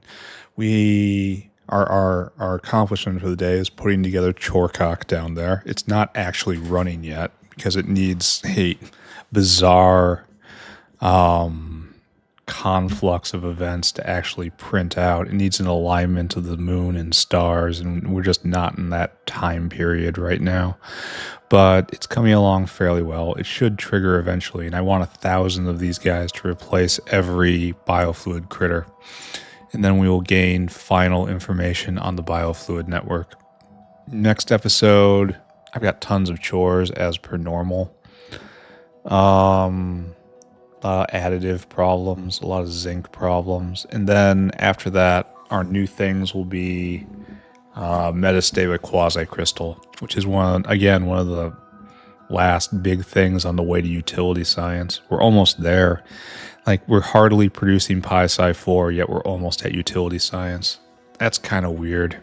Our accomplishment for the day is putting together Chorkok down there. It's not actually running yet because it needs a bizarre conflux of events to actually print out. It needs an alignment of the moon and stars, and we're just not in that time period right now. But it's coming along fairly well. It should trigger eventually, and I want 1,000 of these guys to replace every biofluid critter. And then we will gain final information on the biofluid network. Next episode, I've got tons of chores as per normal. A lot of additive problems, a lot of zinc problems. And then after that, our new things will be metastatic quasi-crystal, which is one of the last big things on the way to utility science. We're almost there. Like, we're hardly producing Pi-Sci 4, yet we're almost at utility science. That's kind of weird.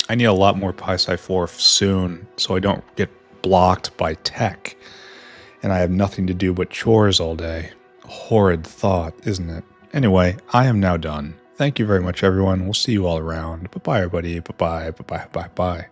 I need a lot more Pi-Sci 4 soon, so I don't get blocked by tech. And I have nothing to do but chores all day. A horrid thought, isn't it? Anyway, I am now done. Thank you very much, everyone. We'll see you all around. Bye-bye, everybody. Bye-bye, bye-bye, bye-bye.